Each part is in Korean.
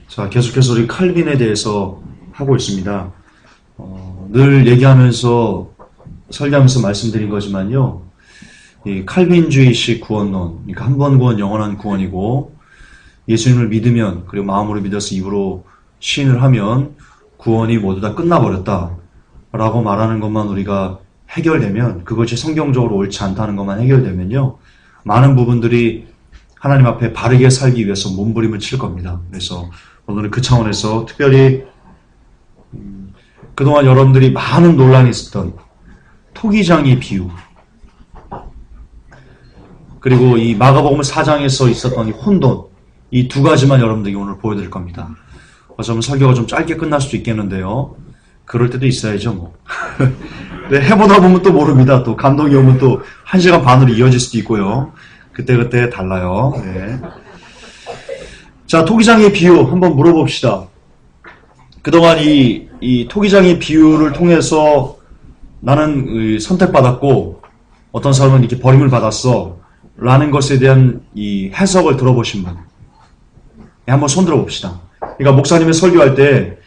자, 계속해서 우리 칼빈에 대해서 하고 있습니다. 늘 얘기하면서 설교하면서 말씀드린 거지만요, 이 칼빈주의식 구원론, 그러니까 한 번 구원 영원한 구원이고, 예수님을 믿으면, 그리고 마음으로 믿어서 입으로 시인을 하면 구원이 모두 다 끝나버렸다 라고 말하는 것만 우리가 해결되면, 그것이 성경적으로 옳지 않다는 것만 해결되면요, 많은 부분들이 하나님 앞에 바르게 살기 위해서 몸부림을 칠 겁니다. 그래서 오늘은 그 차원에서 특별히 그동안 여러분들이 많은 논란이 있었던 토기장의 비유, 그리고 이 마가복음 4장에서 있었던 이 혼돈, 이 두 가지만 여러분들에게 오늘 보여드릴 겁니다. 어쩌면 설교가 좀 짧게 끝날 수도 있겠는데요, 그럴 때도 있어야죠 뭐. 네, 해보다 보면 또 모릅니다. 또 감동이 오면 또 1시간 반으로 이어질 수도 있고요. 그때그때 달라요. 네. 자, 토기장의 비유 한번 물어봅시다. 그동안 이 토기장의 비유를 통해서 나는 선택받았고 어떤 사람은 이렇게 버림을 받았어 라는 것에 대한 이 해석을 들어보신 분, 네, 한번 손 들어봅시다. 그러니까 목사님의 설교할 때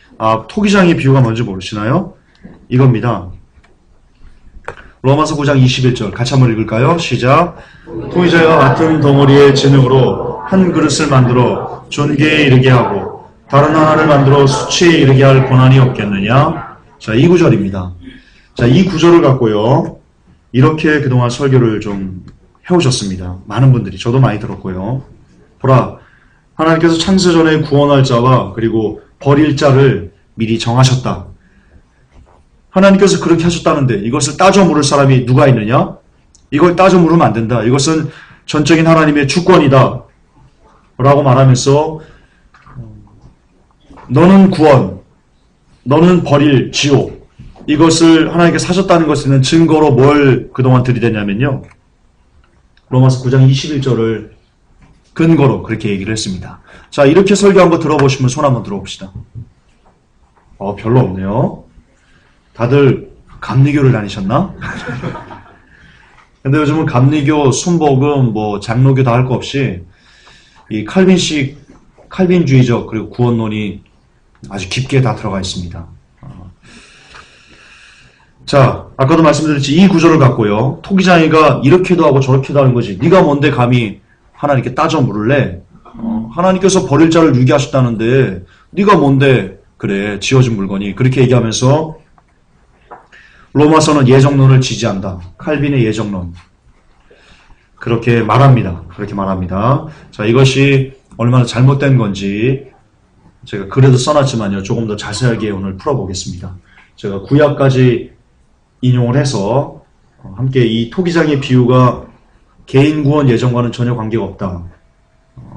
토기장의 비유가 뭔지 모르시나요? 이겁니다. 로마서 9장 21절 같이 한번 읽을까요? 시작. 토기장과 같은 덩어리의 진흙으로 한 그릇을 만들어 존귀에 이르게 하고 다른 하나를 만들어 수치에 이르게 할 고난이 없겠느냐? 자, 이 구절입니다. 자, 이 구절을 갖고요, 이렇게 그동안 설교를 좀 해오셨습니다. 많은 분들이, 저도 많이 들었고요. 보라, 하나님께서 창세전에 구원할 자와 그리고 버릴 자를 미리 정하셨다. 하나님께서 그렇게 하셨다는데 이것을 따져 물을 사람이 누가 있느냐? 이걸 따져 물으면 안 된다. 이것은 전적인 하나님의 주권이다 라고 말하면서 너는 구원, 너는 버릴 지옥, 이것을 하나님께서 하셨다는 것에는 증거로 뭘 그동안 들이댔냐면요, 로마서 9장 21절을 근거로 그렇게 얘기를 했습니다. 자, 이렇게 설교한 거 들어보시면 손 한번 들어봅시다. 별로 없네요. 다들 감리교를 다니셨나? 근데 요즘은 감리교, 순복음, 장로교 다 할 거 없이 이 칼빈주의적 그리고 구원론이 아주 깊게 다 들어가 있습니다. 자, 아까도 말씀드렸지, 이 구절을 갖고요, 토기장이가 이렇게도 하고 저렇게도 하는 거지. 네가 뭔데 감히 하나님께 따져 물을래? 하나님께서 버릴 자를 유기하셨다는데 네가 뭔데 그래 지어진 물건이, 그렇게 얘기하면서 로마서는 예정론을 지지한다. 칼빈의 예정론, 그렇게 말합니다. 그렇게 말합니다. 자, 이것이 얼마나 잘못된 건지 제가 글에도 써놨지만요, 조금 더 자세하게 오늘 풀어보겠습니다. 제가 구약까지 인용을 해서 함께 이 토기장의 비유가 개인 구원 예정과는 전혀 관계가 없다.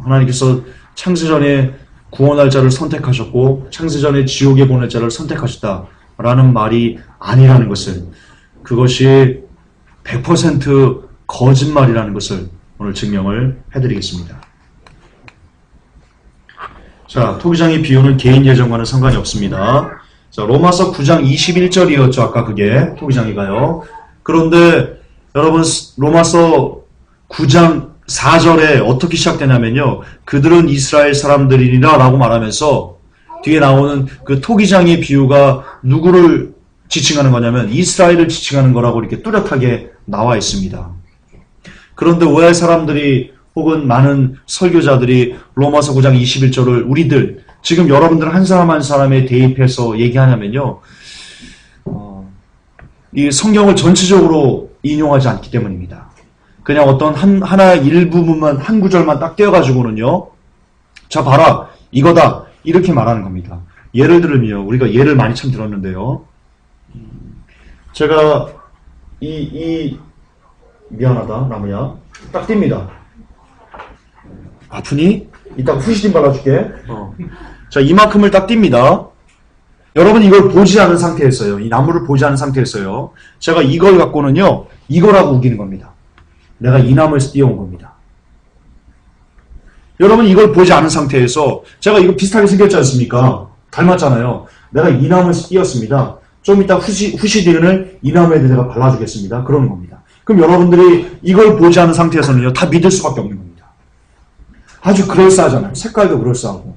하나님께서 창세전에 구원할 자를 선택하셨고 창세전에 지옥에 보낼 자를 선택하셨다라는 말이 아니라는 것을, 그것이 100% 거짓말이라는 것을 오늘 증명을 해드리겠습니다. 자, 토기장의 비유는 개인 예정과는 상관이 없습니다. 자, 로마서 9장 21절이었죠. 아까 그게 토기장이가요. 그런데 여러분, 로마서 9장 4절에 어떻게 시작되냐면요, 그들은 이스라엘 사람들이니라 라고 말하면서 뒤에 나오는 그 토기장의 비유가 누구를 지칭하는 거냐면 이스라엘을 지칭하는 거라고 이렇게 뚜렷하게 나와 있습니다. 그런데 왜 사람들이 혹은 많은 설교자들이 로마서 9장 21절을 우리들, 지금 여러분들 한 사람 한 사람에 대입해서 얘기하냐면요, 이 성경을 전체적으로 인용하지 않기 때문입니다. 그냥 어떤 하나의 일부분만, 한 구절만 딱 떼어가지고는요, 자 봐라 이거다 이렇게 말하는 겁니다. 예를 들면요, 우리가 예를 많이 참 들었는데요, 제가 미안하다 나무야, 딱 띱니다. 아프니? 이따가 후시딘 발라줄게. 자, 이만큼을 딱 띱니다. 여러분 이걸 보지 않은 상태에서요, 이 나무를 보지 않은 상태에서요, 제가 이걸 갖고는요 이거라고 우기는 겁니다. 내가 이 나무에서 띄어온 겁니다. 여러분 이걸 보지 않은 상태에서 제가 이거 비슷하게 생겼지 않습니까? 닮았잖아요. 내가 이 나무에서 띄었습니다. 좀 이따 후시딘을 이 나무에 내가 발라주겠습니다. 그러는 겁니다. 그럼 여러분들이 이걸 보지 않은 상태에서는요, 다 믿을 수밖에 없는 겁니다. 아주 그럴싸하잖아요. 색깔도 그럴싸하고.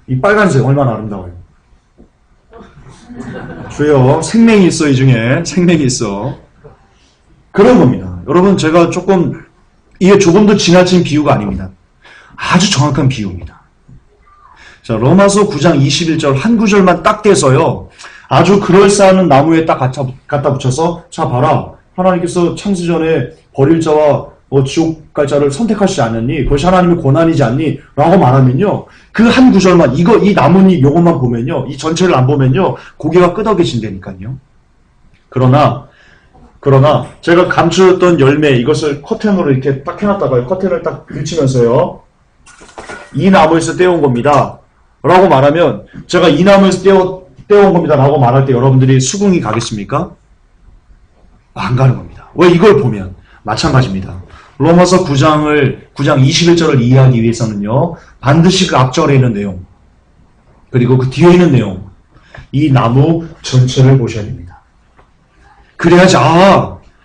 이 빨간색 얼마나 아름다워요. 주여, 생명이 있어, 이 중에. 생명이 있어. 그런 겁니다. 여러분, 제가 이게 조금 더 지나친 비유가 아닙니다. 아주 정확한 비유입니다. 자, 로마서 9장 21절 한 구절만 딱 떼서요, 아주 그럴싸한 나무에 딱 갖다 붙여서, 자, 봐라. 하나님께서 창세전에 버릴 자와 지옥 갈 자를 선택하시지 않았니? 그것이 하나님의 고난이지 않니? 라고 말하면요, 그 한 구절만, 이 나뭇잎 요것만 보면요, 이 전체를 안 보면요, 고개가 끄덕여진다니까요. 그러나, 제가 감추었던 열매, 이것을 커튼으로 이렇게 딱 해놨다가, 커튼을 딱 걸치면서요, 이 나무에서 떼온 겁니다. 라고 말하면, 제가 이 나무에서 떼온 겁니다. 라고 말할 때 여러분들이 수긍이 가겠습니까? 안 가는 겁니다. 왜? 이걸 보면 마찬가지입니다. 로마서 9장 21절을 이해하기 위해서는요, 반드시 그 앞절에 있는 내용, 그리고 그 뒤에 있는 내용, 이 나무 전체를 보셔야 됩니다. 그래야지,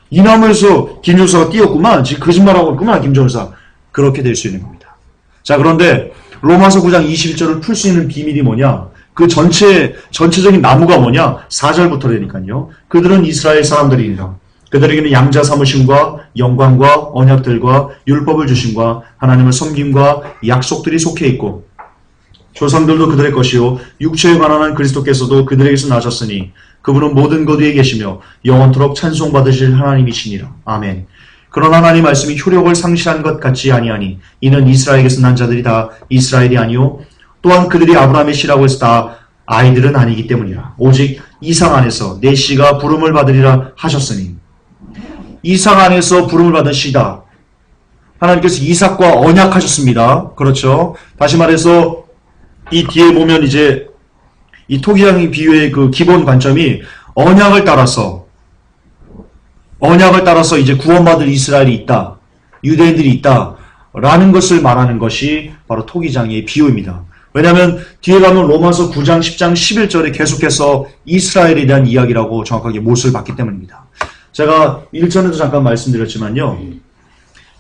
이 나무에서 김종사가 띄었구만, 지금 거짓말하고 있구만, 김종사. 그렇게 될 수 있는 겁니다. 자, 그런데 로마서 9장 21절을 풀 수 있는 비밀이 뭐냐? 그 전체적인 나무가 뭐냐? 4절부터라니까요. 그들은 이스라엘 사람들이니라. 그들에게는 양자 삼으심과 영광과 언약들과 율법을 주심과 하나님을 섬김과 약속들이 속해 있고, 조상들도 그들의 것이요 육체에 관한 한 그리스도께서도 그들에게서 나셨으니 그분은 모든 것 위에 계시며 영원토록 찬송받으실 하나님이시니라. 아멘. 그러나 하나님 말씀이 효력을 상실한 것 같지 아니하니 이는 이스라엘에게서 난 자들이 다 이스라엘이 아니요 또한 그들이 아브라함의 씨라고 해서 다 아이들은 아니기 때문이라. 오직 이상 안에서 내 씨가 부름을 받으리라 하셨으니, 이상 안에서 부름을 받은 씨다. 하나님께서 이삭과 언약하셨습니다. 그렇죠. 다시 말해서 이 뒤에 보면 이제 이 토기장 비유의 그 기본 관점이 언약을 따라서 이제 구원받을 이스라엘이 있다, 유대인들이 있다 라는 것을 말하는 것이 바로 토기장의 비유입니다. 왜냐하면 뒤에 가면 로마서 9장 10장 11절에 계속해서 이스라엘에 대한 이야기라고 정확하게 못을 봤기 때문입니다. 제가 1전에도 잠깐 말씀드렸지만요,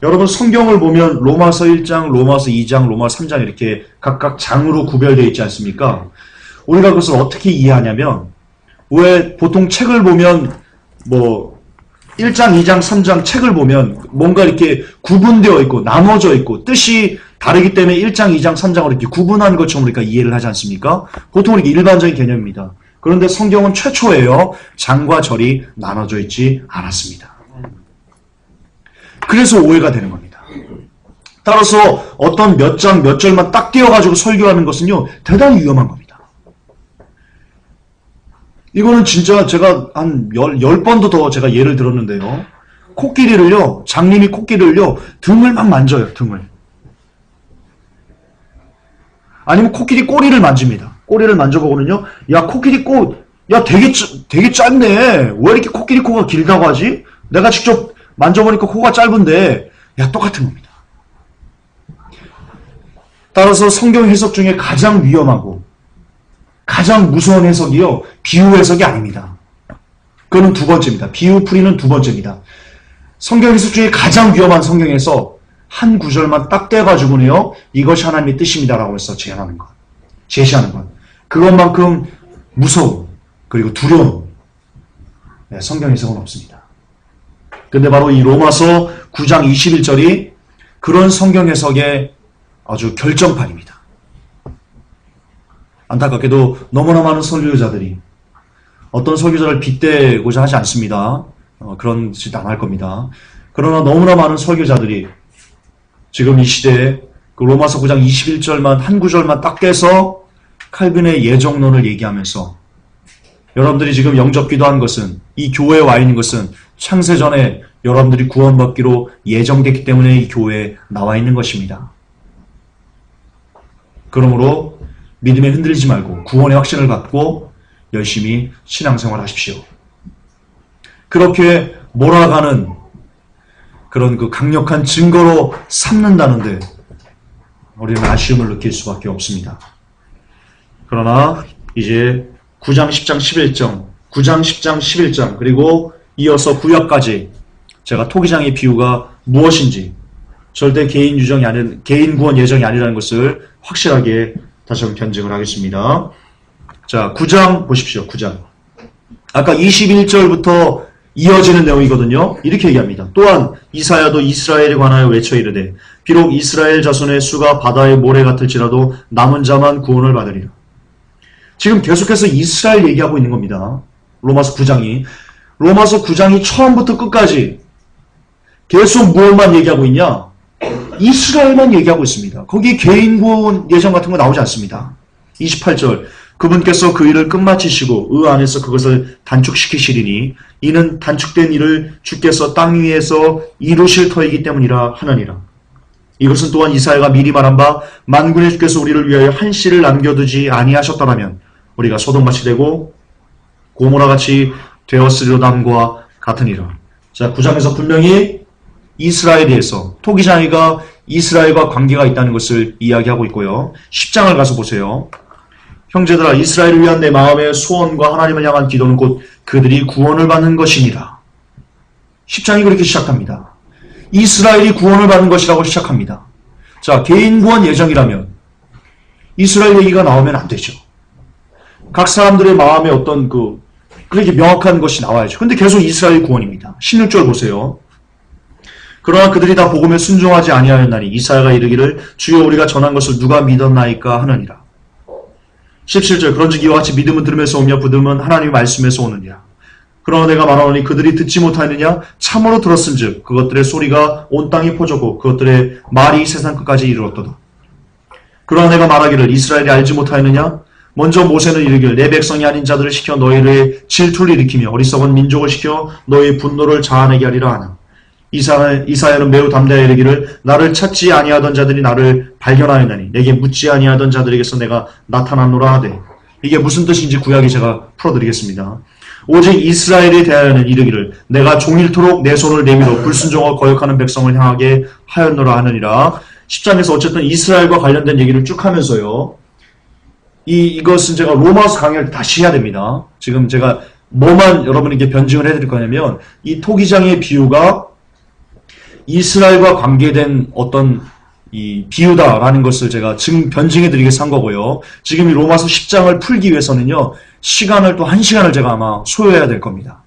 여러분 성경을 보면 로마서 1장, 로마서 2장, 로마서 3장 이렇게 각각 장으로 구별되어 있지 않습니까? 우리가 그것을 어떻게 이해하냐면, 왜 보통 책을 보면 1장, 2장, 3장 책을 보면 뭔가 이렇게 구분되어 있고 나눠져 있고 뜻이 다르기 때문에 1장, 2장, 3장으로 이렇게 구분한 것처럼 우리가 이해를 하지 않습니까? 보통 이게 일반적인 개념입니다. 그런데 성경은 최초예요. 장과 절이 나눠져 있지 않았습니다. 그래서 오해가 되는 겁니다. 따라서 어떤 몇 장, 몇 절만 딱 띄워가지고 설교하는 것은요, 대단히 위험한 겁니다. 이거는 진짜 제가 한 10번도 더 제가 예를 들었는데요. 장님이 코끼리를요, 등을 막 만져요, 등을. 아니면 코끼리 꼬리를 만집니다. 꼬리를 만져보고는요, 야, 코끼리 되게 짧네. 왜 이렇게 코끼리 코가 길다고 하지? 내가 직접 만져보니까 코가 짧은데, 야, 똑같은 겁니다. 따라서 성경 해석 중에 가장 위험하고 가장 무서운 해석이요, 비유 해석이 아닙니다. 그거는 두 번째입니다. 비유 풀이는 두 번째입니다. 성경 해석 중에 가장 위험한 성경 해석, 한 구절만 딱 떼가지고는요, 이것이 하나님의 뜻입니다라고 해서 제시하는 것. 그것만큼 무서운, 그리고 두려운 성경 해석은 없습니다. 근데 바로 이 로마서 9장 21절이 그런 성경 해석의 아주 결정판입니다. 안타깝게도 너무나 많은 설교자들이, 어떤 설교자를 빗대고자 하지 않습니다. 그런 짓 안 할 겁니다. 그러나 너무나 많은 설교자들이 지금 이 시대에 그 로마서 9장 21절만 한 구절만 딱 떼서 칼빈의 예정론을 얘기하면서, 여러분들이 지금 영접기도한 것은, 이 교회에 와 있는 것은 창세전에 여러분들이 구원받기로 예정됐기 때문에 이 교회에 나와 있는 것입니다. 그러므로 믿음에 흔들리지 말고 구원의 확신을 갖고 열심히 신앙생활 하십시오. 그렇게 몰아가는 그런 그 강력한 증거로 삼는다는데 우리는 아쉬움을 느낄 수밖에 없습니다. 그러나 이제 9장 10장 11장, 9장 10장 11장, 그리고 이어서 구약까지 제가 토기장의 비유가 무엇인지 절대 개인 유정이 아닌 개인 구원 예정이 아니라는 것을 확실하게 다시 한번 견증을 하겠습니다. 자, 9장 보십시오. 9장. 아까 21절부터 이어지는 내용이거든요. 이렇게 얘기합니다. 또한 이사야도 이스라엘에 관하여 외쳐 이르되 비록 이스라엘 자손의 수가 바다의 모래 같을지라도 남은 자만 구원을 받으리라. 지금 계속해서 이스라엘 얘기하고 있는 겁니다. 로마서 9장이 처음부터 끝까지 계속 무엇만 얘기하고 있냐? 이스라엘만 얘기하고 있습니다. 거기에 개인 구원 예정 같은 거 나오지 않습니다. 28절 그분께서 그 일을 끝마치시고 의 안에서 그것을 단축시키시리니 이는 단축된 일을 주께서 땅 위에서 이루실 터이기 때문이라 하느니라. 이것은 또한 이사야가 미리 말한 바 만군의 주께서 우리를 위하여 한 씨를 남겨두지 아니하셨더라면 우리가 소돔같이 되고 고모라같이 되었으리로담과 같으니라. 자, 9장에서 분명히 이스라엘에 대해서 토기장이가 이스라엘과 관계가 있다는 것을 이야기하고 있고요. 10장을 가서 보세요. 형제들아 이스라엘을 위한 내 마음의 소원과 하나님을 향한 기도는 곧 그들이 구원을 받는 것이니라. 10장이 그렇게 시작합니다. 이스라엘이 구원을 받는 것이라고 시작합니다. 자, 개인 구원 예정이라면 이스라엘 얘기가 나오면 안 되죠. 각 사람들의 마음에 어떤 그렇게 명확한 것이 나와야죠. 근데 계속 이스라엘 구원입니다. 16절 보세요. 그러나 그들이 다 복음에 순종하지 아니하였나니 이사야가 이르기를 주여 우리가 전한 것을 누가 믿었나이까 하느니라. 17절 그런즉 이와 같이 믿음은 들음에서 오며 부름은 하나님의 말씀에서 오느니라. 그러나 내가 말하노니 그들이 듣지 못하느냐 참으로 들었은즉 그것들의 소리가 온 땅에 퍼졌고 그것들의 말이 세상 끝까지 이르렀도다. 그러나 내가 말하기를 이스라엘이 알지 못하였느냐 먼저 모세는 이르기를 내 백성이 아닌 자들을 시켜 너희를 질투를 일으키며 어리석은 민족을 시켜 너희의 분노를 자아내게 하리라 하나. 이사야는 매우 담대하여 이르기를 나를 찾지 아니하던 자들이 나를 발견하였나니 내게 묻지 아니하던 자들에게서 내가 나타났노라 하되. 이게 무슨 뜻인지 구약에 제가 풀어드리겠습니다. 오직 이스라엘에 대하여는 이르기를 내가 종일토록 내 손을 내밀어 불순종하고 거역하는 백성을 향하게 하였노라 하느니라. 10장에서 어쨌든 이스라엘과 관련된 얘기를 쭉 하면서요. 이것은 제가 로마서 강의할 때 다시 해야 됩니다. 지금 제가 뭐만 여러분에게 변증을 해드릴 거냐면 이 토기장의 비유가 이스라엘과 관계된 어떤 이 비유다라는 것을 제가 지금 변증해드리겠어 한 거고요. 지금 이 로마서 10장을 풀기 위해서는요. 시간을 또 1시간을 제가 아마 소요해야 될 겁니다.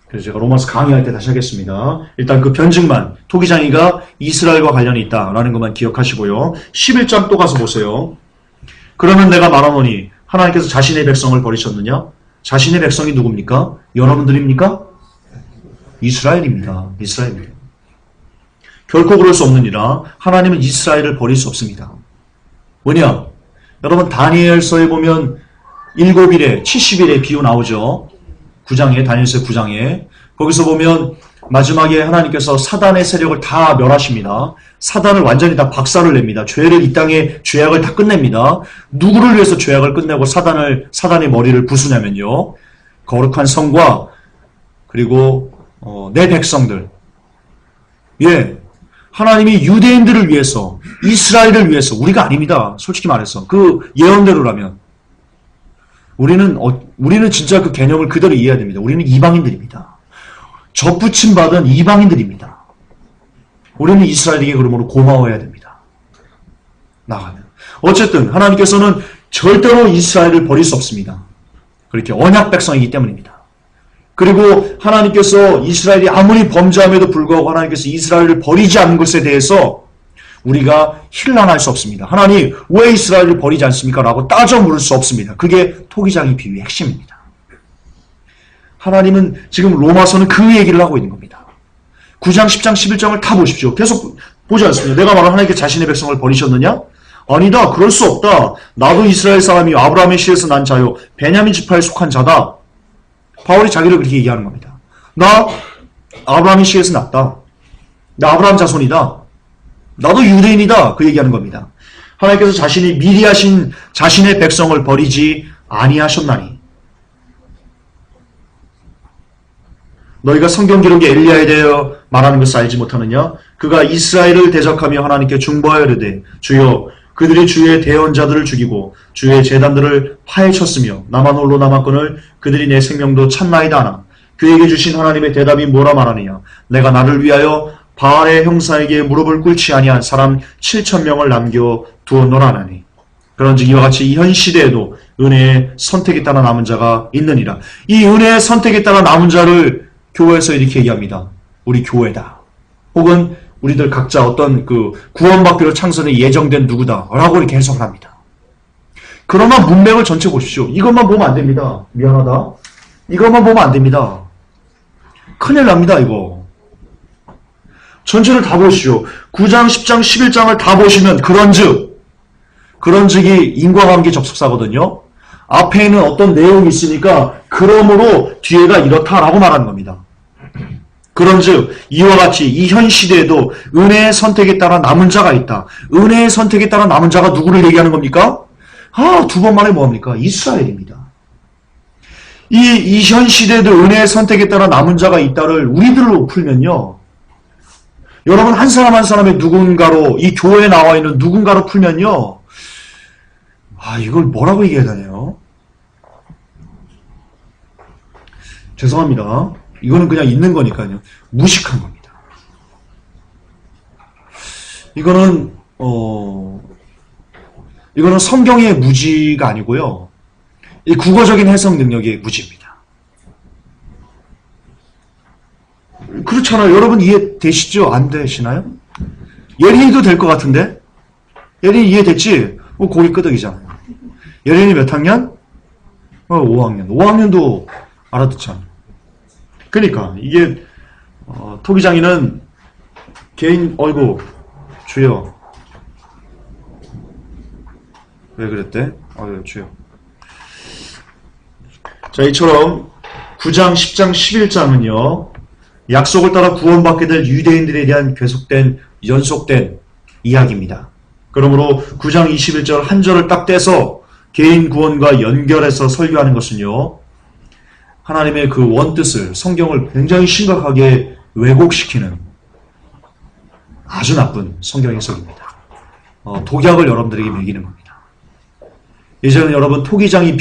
그래서 제가 로마서 강의할 때 다시 하겠습니다. 일단 그 변증만 토기장이가 이스라엘과 관련이 있다라는 것만 기억하시고요. 11장 또 가서 보세요. 그러면 내가 말하노니 하나님께서 자신의 백성을 버리셨느냐? 자신의 백성이 누굽니까? 여러분들입니까? 이스라엘입니다. 이스라엘입니다. 결코 그럴 수 없느니라. 하나님은 이스라엘을 버릴 수 없습니다. 뭐냐? 여러분 다니엘서에 보면 7일에 70일의 비유 나오죠. 9장에 다니엘서 9장에 거기서 보면 마지막에 하나님께서 사단의 세력을 다 멸하십니다. 사단을 완전히 다 박살을 냅니다. 죄를 이 땅에 죄악을 다 끝냅니다. 누구를 위해서 죄악을 끝내고 사단의 머리를 부수냐면요. 거룩한 성과 그리고 내 백성들. 예. 하나님이 유대인들을 위해서 이스라엘을 위해서 우리가 아닙니다. 솔직히 말해서 그 예언대로라면 우리는 진짜 그 개념을 그대로 이해해야 됩니다. 우리는 이방인들입니다. 접붙임 받은 이방인들입니다. 우리는 이스라엘에게 그러므로 고마워해야 됩니다. 나가면 어쨌든 하나님께서는 절대로 이스라엘을 버릴 수 없습니다. 그렇게 언약 백성이기 때문입니다. 그리고 하나님께서 이스라엘이 아무리 범죄함에도 불구하고 하나님께서 이스라엘을 버리지 않는 것에 대해서 우리가 힐난할 수 없습니다. 하나님 왜 이스라엘을 버리지 않습니까? 라고 따져 물을 수 없습니다. 그게 토기장의 비유의 핵심입니다. 하나님은 지금 로마서는 그 얘기를 하고 있는 겁니다. 9장, 10장, 11장을 다 보십시오. 계속 보지 않습니다. 내가 말한 하나님께 자신의 백성을 버리셨느냐? 아니다. 그럴 수 없다. 나도 이스라엘 사람이요 아브라함의 씨에서 난 자요 베냐민 지파에 속한 자다. 바울이 자기를 그렇게 얘기하는 겁니다. 나 아브라함의 씨에서 났다. 나 아브라함 자손이다. 나도 유대인이다. 그 얘기하는 겁니다. 하나님께서 자신이 미리 하신 자신의 백성을 버리지 아니하셨나니. 너희가 성경 기록에 엘리야에 대하여 말하는 것을 알지 못하느냐? 그가 이스라엘을 대적하며 하나님께 중보하여 이르되 주여 그들이 주의 대언자들을 죽이고 주의 제단들을 파헤쳤으며 나만 홀로 남았거늘 그들이 내 생명도 찾나이다 하나 그에게 주신 하나님의 대답이 뭐라 말하느냐. 내가 나를 위하여 바알의 형사에게 무릎을 꿇지 아니한 사람 7,000명을 남겨 두었노라 하나니. 그런즉 이와 같이 이 현 시대에도 은혜의 선택에 따라 남은 자가 있느니라. 이 은혜의 선택에 따라 남은 자를 교회에서 이렇게 얘기합니다. 우리 교회다. 혹은 우리들 각자 어떤 그 구원받기로 창선에 예정된 누구다 라고 이렇게 해석을 합니다. 그러나 문맥을 전체 보십시오. 이것만 보면 안 됩니다. 미안하다. 이것만 보면 안 됩니다. 큰일 납니다, 이거. 전체를 다 보시오. 9장, 10장, 11장을 다 보시면 그런즉이 인과관계 접속사거든요. 앞에는 어떤 내용이 있으니까 그러므로 뒤에가 이렇다라고 말하는 겁니다. 그런즉 이와 같이 이 현 시대에도 은혜의 선택에 따라 남은 자가 있다. 은혜의 선택에 따라 남은 자가 누구를 얘기하는 겁니까? 두 번 만에 뭐합니까? 이스라엘입니다. 이 현 시대에도 은혜의 선택에 따라 남은 자가 있다를 우리들로 풀면요. 여러분 한 사람 한 사람의 누군가로 이 교회에 나와 있는 누군가로 풀면요. 이걸 뭐라고 얘기해야 되나요? 죄송합니다. 이거는 그냥 있는 거니까요. 무식한 겁니다. 이거는 성경의 무지가 아니고요. 이 국어적인 해석 능력의 무지입니다. 그렇잖아요. 여러분 이해되시죠? 안 되시나요? 예린이도 될 것 같은데? 예린이 이해됐지? 고기 끄덕이잖아요. 예린이 몇 학년? 5학년. 5학년도 알아듣잖아요. 그러니까 이게 토기장이는 개인 주여 왜 그랬대? 주여. 자, 이처럼 9장, 10장, 11장은요 약속을 따라 구원받게 될 유대인들에 대한 연속된 이야기입니다. 그러므로 9장 21절 한 절을 딱 떼서 개인 구원과 연결해서 설교하는 것은요 하나님의 그 원뜻을, 성경을 굉장히 심각하게 왜곡시키는 아주 나쁜 성경 해석입니다. 독약을 여러분들에게 먹이는 겁니다. 이제는 여러분 토기장이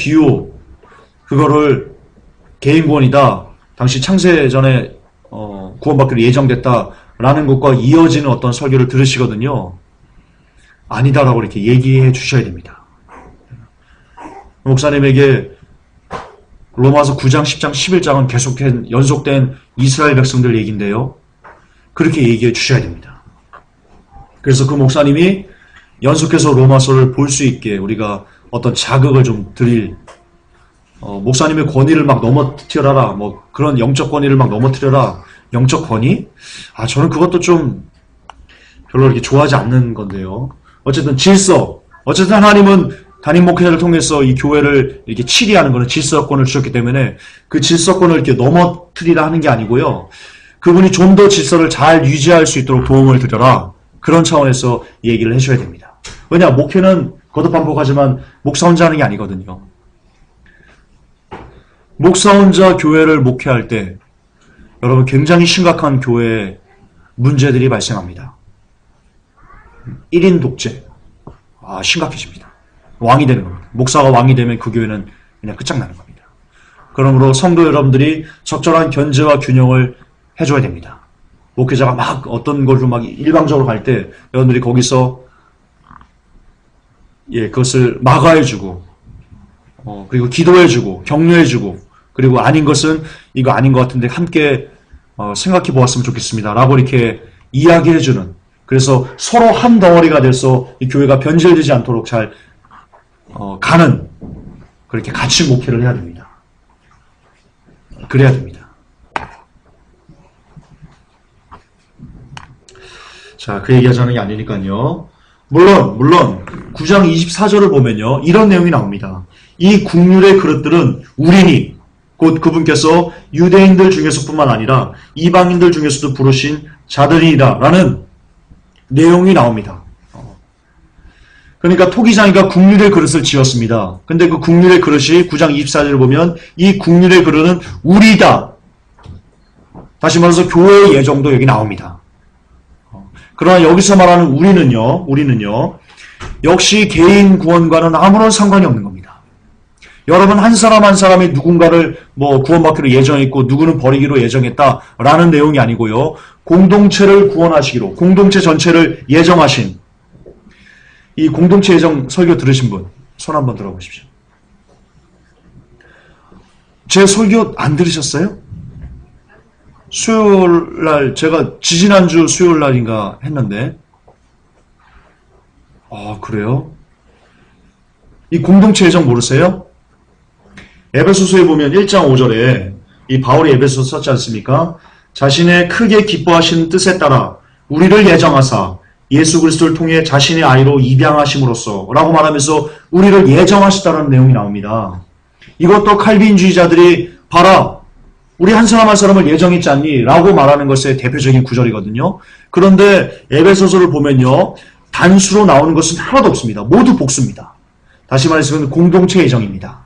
그거를 개인 구원이다. 당시 창세 전에 구원받기로 예정됐다라는 것과 이어지는 어떤 설교를 들으시거든요. 아니다라고 이렇게 얘기해 주셔야 됩니다. 목사님에게 로마서 9장, 10장, 11장은 연속된 이스라엘 백성들 얘기인데요. 그렇게 얘기해 주셔야 됩니다. 그래서 그 목사님이 연속해서 로마서를 볼 수 있게 우리가 어떤 자극을 좀 드릴 목사님의 권위를 막 넘어뜨려라. 그런 영적 권위를 막 넘어뜨려라. 영적 권위? 저는 그것도 좀 별로 이렇게 좋아하지 않는 건데요. 어쨌든 어쨌든 하나님은 담임 목회자를 통해서 이 교회를 이렇게 치리하는 것은 질서권을 주셨기 때문에 그 질서권을 이렇게 넘어뜨리라 하는 게 아니고요. 그분이 좀 더 질서를 잘 유지할 수 있도록 도움을 드려라. 그런 차원에서 얘기를 해줘야 됩니다. 왜냐, 목회는 거듭 반복하지만 목사 혼자 하는 게 아니거든요. 목사 혼자 교회를 목회할 때 여러분 굉장히 심각한 교회에 문제들이 발생합니다. 1인 독재. 심각해집니다. 왕이 되는 겁니다. 목사가 왕이 되면 그 교회는 그냥 끝장나는 겁니다. 그러므로 성도 여러분들이 적절한 견제와 균형을 해줘야 됩니다. 목회자가 막 어떤 걸로 막 일방적으로 갈 때 여러분들이 거기서 그것을 막아해주고 그리고 기도해주고 격려해주고 그리고 아닌 것은 이거 아닌 것 같은데 함께 생각해 보았으면 좋겠습니다. 라고 이렇게 이야기해주는 그래서 서로 한 덩어리가 돼서 이 교회가 변질되지 않도록 잘 가는 그렇게 같이 목회를 해야 됩니다. 그래야 됩니다. 자, 그 얘기하자는 게 아니니까요. 물론 9장 24절을 보면요. 이런 내용이 나옵니다. 이 국률의 그릇들은 우리니 곧 그분께서 유대인들 중에서뿐만 아니라 이방인들 중에서도 부르신 자들이라 라는 내용이 나옵니다. 그러니까 토기장이가 국률의 그릇을 지었습니다. 근데 그 국률의 그릇이 9장 24절을 보면 이 국률의 그릇은 우리다. 다시 말해서 교회의 예정도 여기 나옵니다. 그러나 여기서 말하는 우리는요, 역시 개인 구원과는 아무런 상관이 없는 겁니다. 여러분 한 사람 한 사람이 누군가를 구원받기로 예정했고 누구는 버리기로 예정했다라는 내용이 아니고요. 공동체를 구원하시기로, 공동체 전체를 예정하신, 이 공동체 예정 설교 들으신 분 손 한번 들어보십시오. 제 설교 안 들으셨어요? 수요일날 제가 지지난주 수요일날인가 했는데, 그래요? 이 공동체 예정 모르세요? 에베소서에 보면 1장 5절에 이 바울이 에베소서 썼지 않습니까? 자신의 크게 기뻐하시는 뜻에 따라 우리를 예정하사 예수 그리스도를 통해 자신의 아이로 입양하심으로써 라고 말하면서 우리를 예정하시다라는 내용이 나옵니다. 이것도 칼빈주의자들이 봐라, 우리 한 사람 한 사람을 예정했지 않니? 라고 말하는 것의 대표적인 구절이거든요. 그런데 에베소서를 보면요, 단수로 나오는 것은 하나도 없습니다. 모두 복수입니다. 다시 말해서 공동체 예정입니다.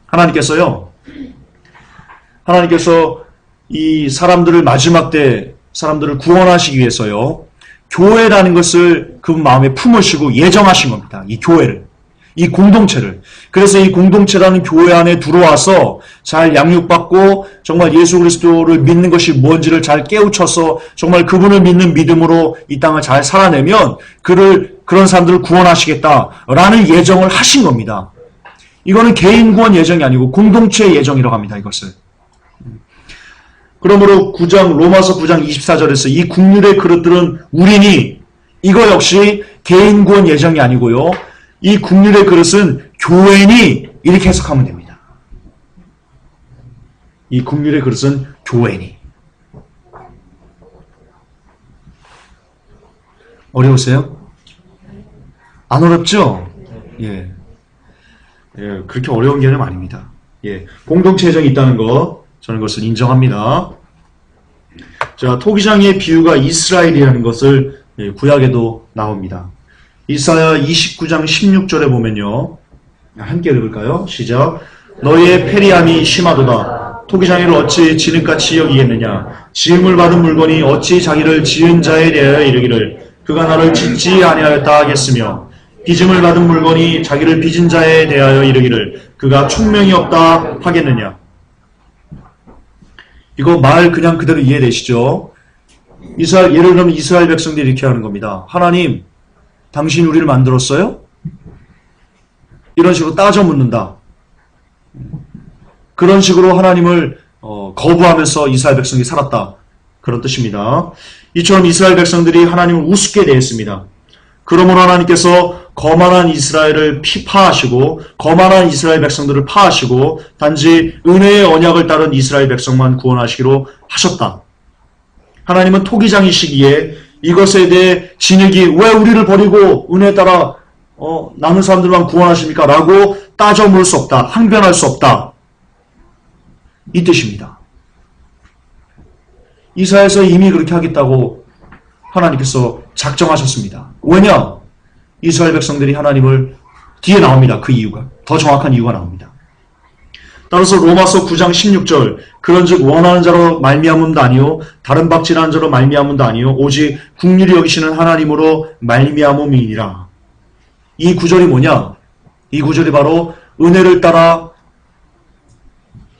하나님께서 이 사람들을 마지막 때 사람들을 구원하시기 위해서요, 교회라는 것을 그 마음에 품으시고 예정하신 겁니다. 이 교회를, 이 공동체를. 그래서 이 공동체라는 교회 안에 들어와서 잘 양육받고 정말 예수 그리스도를 믿는 것이 뭔지를 잘 깨우쳐서 정말 그분을 믿는 믿음으로 이 땅을 잘 살아내면 그런 사람들을 구원하시겠다라는 예정을 하신 겁니다. 이거는 개인 구원 예정이 아니고 공동체 예정이라고 합니다. 이것을. 그러므로 로마서 9장 24절에서 이 국률의 그릇들은 우리니, 이거 역시 개인 구원 예정이 아니고요, 이 국률의 그릇은 교회니, 이렇게 해석하면 됩니다. 이 국률의 그릇은 교회니. 어려우세요? 안 어렵죠? 예, 그렇게 어려운 개념 아닙니다. 예, 공동체 예정이 있다는 거, 저는 그것을 인정합니다. 자, 토기장의 비유가 이스라엘이라는 것을 구약에도 나옵니다. 이사야 29장 16절에 보면요, 함께 읽을까요? 시작. 너희의 패리함이 심하도다. 토기장이를 어찌 지능같이 여기겠느냐. 지음을 받은 물건이 어찌 자기를 지은 자에 대하여 이르기를 그가 나를 짓지 아니하였다 하겠으며, 빚음을 받은 물건이 자기를 빚은 자에 대하여 이르기를 그가 총명이 없다 하겠느냐. 이거 말 그냥 그대로 이해되시죠? 예를 들면 이스라엘 백성들이 이렇게 하는 겁니다. 하나님, 당신이 우리를 만들었어요? 이런 식으로 따져 묻는다. 그런 식으로 하나님을 거부하면서 이스라엘 백성이 살았다. 그런 뜻입니다. 이처럼 이스라엘 백성들이 하나님을 우습게 대했습니다. 그러므로 하나님께서 거만한 이스라엘을 파하시고 거만한 이스라엘 백성들을 파하시고 단지 은혜의 언약을 따른 이스라엘 백성만 구원하시기로 하셨다. 하나님은 토기장이시기에 이것에 대해 진흙이 왜 우리를 버리고 은혜에 따라 남은 사람들만 구원하십니까? 라고 따져 물을 수 없다. 항변할 수 없다. 이 뜻입니다. 이사야에서 이미 그렇게 하겠다고 하나님께서 작정하셨습니다. 왜냐? 이스라엘 백성들이 하나님을, 뒤에 나옵니다. 그 이유가. 더 정확한 이유가 나옵니다. 따라서 로마서 9장 16절 그런즉 원하는 자로 말미암음도 아니요 다른 박질하는 자로 말미암음도 아니요 오직 긍휼히 여기시는 하나님으로 말미암음이니라. 이 구절이 뭐냐? 이 구절이 바로 은혜를 따라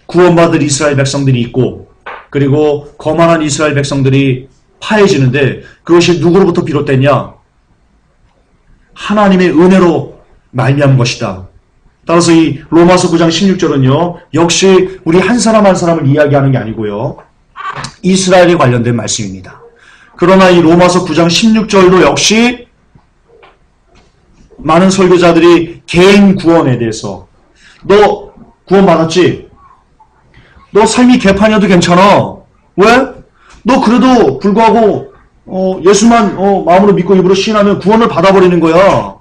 구원받을 이스라엘 백성들이 있고 그리고 거만한 이스라엘 백성들이 파해지는데 그것이 누구로부터 비롯됐냐? 하나님의 은혜로 말미암은 것이다. 따라서 이 로마서 9장 16절은요. 역시 우리 한 사람 한 사람을 이야기하는 게 아니고요. 이스라엘에 관련된 말씀입니다. 그러나 이 로마서 9장 16절도 역시 많은 설교자들이 개인 구원에 대해서 너 구원 받았지? 너 삶이 개판이어도 괜찮아. 왜? 너 그래도 불구하고 예수만 마음으로 믿고 입으로 시인하면 구원을 받아버리는 거야.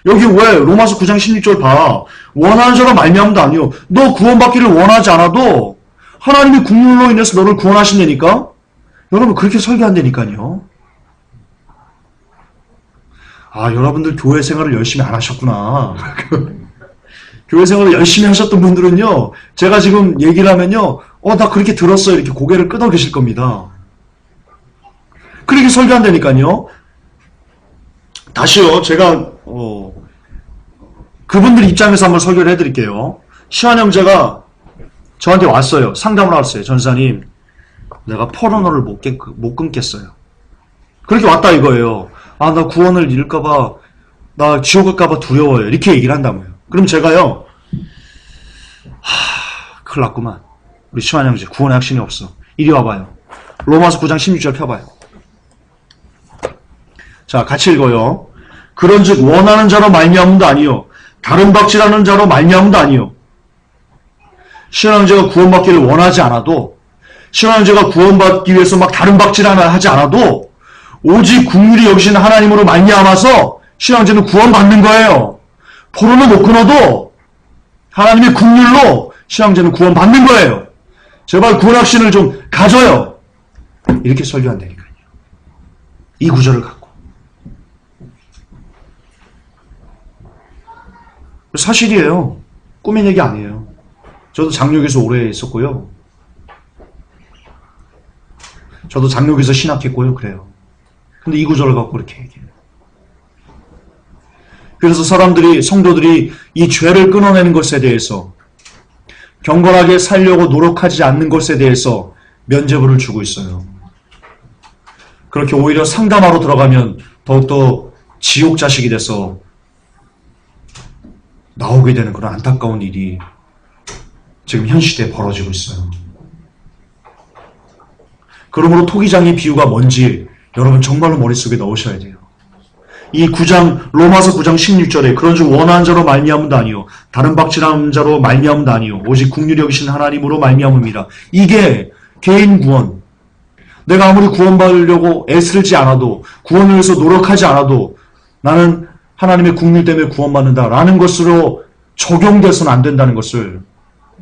여기 왜 로마서 9장 16절 봐. 원하는 자로 말미암음도 아니요. 너 구원받기를 원하지 않아도 하나님이 국률로 인해서 너를 구원하신다니까. 여러분 그렇게 설교한다니까요. 아, 여러분들 교회 생활을 열심히 안 하셨구나. 교회 생활을 열심히 하셨던 분들은요. 제가 지금 얘기를 하면요. 나 그렇게 들었어요. 이렇게 고개를 끄덕 계실 겁니다. 그렇게 설교한다니까요. 다시요. 제가 그분들 입장에서 한번 설교를 해드릴게요. 시환 형제가 저한테 왔어요. 상담을 왔어요. 전사님, 내가 포르노를 못 끊겠어요. 그렇게 왔다 이거예요. 아, 나 구원을 잃을까봐, 나 지옥 갈까봐 두려워요. 이렇게 얘기를 한다고요. 그럼 제가요, 큰일 났구만. 우리 시환 형제, 구원의 확신이 없어. 이리 와봐요. 로마서 9장 16절 펴봐요. 자, 같이 읽어요. 그런즉 원하는 자로 말미암음도 아니요 다른 박질하는 자로 말미암음도 아니요. 시환 형제가 구원받기를 원하지 않아도, 시환 형제가 구원받기 위해서 막 다른 박질 하나 하지 않아도 오직 긍휼히 여기신 하나님으로 말미암아서 시환 형제는 구원받는 거예요. 포로는 못 끊어도 하나님의 긍휼로 시환 형제는 구원받는 거예요. 제발 구원 확신을 좀 가져요. 이렇게 설교한다니까요. 이 구절을 갖고. 사실이에요. 꾸민 얘기 아니에요. 저도 장로교에서 오래 있었고요. 저도 장로교에서 신학했고요. 그래요. 근데 이 구절을 갖고 이렇게 얘기해요. 그래서 사람들이, 성도들이 이 죄를 끊어내는 것에 대해서, 경건하게 살려고 노력하지 않는 것에 대해서 면죄부를 주고 있어요. 그렇게 오히려 상담하러 들어가면 더욱더 지옥 자식이 돼서 나오게 되는 그런 안타까운 일이 지금 현 시대에 벌어지고 있어요. 그러므로 토기장의 비유가 뭔지 여러분 정말로 머릿속에 넣으셔야 돼요. 이 9장, 로마서 9장 16절에 그런즉 원하는 자로 말미암음도 아니요 다른 박질하는 자로 말미암음도 아니요 오직 긍휼히 여기신 하나님으로 말미암음이라. 이게 개인 구원. 내가 아무리 구원받으려고 애쓰지 않아도, 구원을 위해서 노력하지 않아도 나는 하나님의 긍휼 때문에 구원받는다라는 것으로 적용돼서는 안 된다는 것을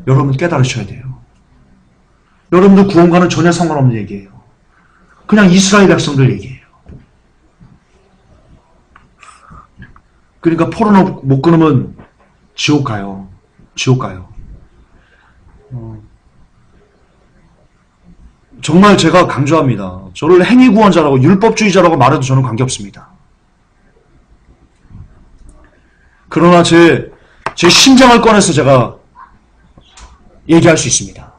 여러분 깨달으셔야 돼요. 여러분들 구원과는 전혀 상관없는 얘기예요. 그냥 이스라엘 백성들 얘기예요. 그러니까 포로노 못 끊으면 지옥 가요. 지옥 가요. 정말 제가 강조합니다. 저를 행위구원자라고 율법주의자라고 말해도 저는 관계없습니다. 그러나 제 심장을 꺼내서 제가 얘기할 수 있습니다.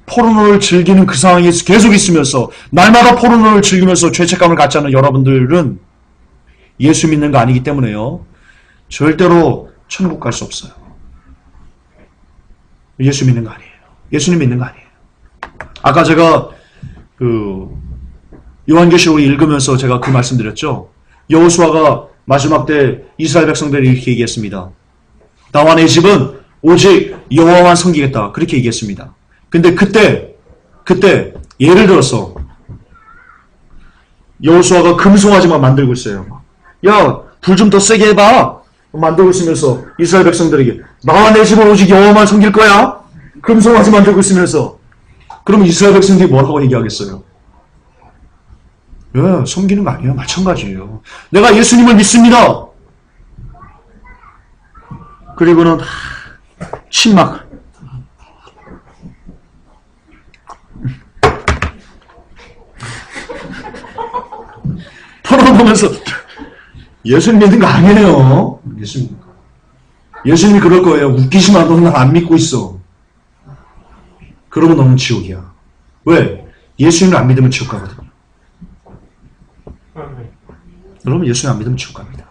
포르노를 즐기는 그 상황에 계속 있으면서 날마다 포르노를 즐기면서 죄책감을 갖지 않는 여러분들은 예수 믿는 거 아니기 때문에요. 절대로 천국 갈 수 없어요. 예수 믿는 거 아니에요. 예수님 믿는 거 아니에요. 아까 제가 요한계시록을 읽으면서 제가 그 말씀드렸죠. 여호수아가 마지막 때 이스라엘 백성들이 이렇게 얘기했습니다. 나와 내 집은 오직 여호와만 섬기겠다. 그렇게 얘기했습니다. 근데 그때 예를 들어서 여호수아가 금송아지만 만들고 있어요. 야, 불 좀 더 세게 해봐. 만들고 있으면서 이스라엘 백성들에게 나와 내 집은 오직 여호와만 섬길 거야. 금송아지 만들고 있으면서. 그럼 이스라엘 백성들이 뭐라고 얘기하겠어요? 예, 섬기는 거 아니에요. 마찬가지예요. 내가 예수님을 믿습니다. 그리고는 침막. 털어보면서 예수님 믿는 거 아니에요. 예수님이 그럴 거예요. 웃기지 마. 너는 날 안 믿고 있어. 그러면 너는 지옥이야. 왜? 예수님을 안 믿으면 지옥 가거든요. 여러분, 예수님 안 믿으면 지옥 갑니다.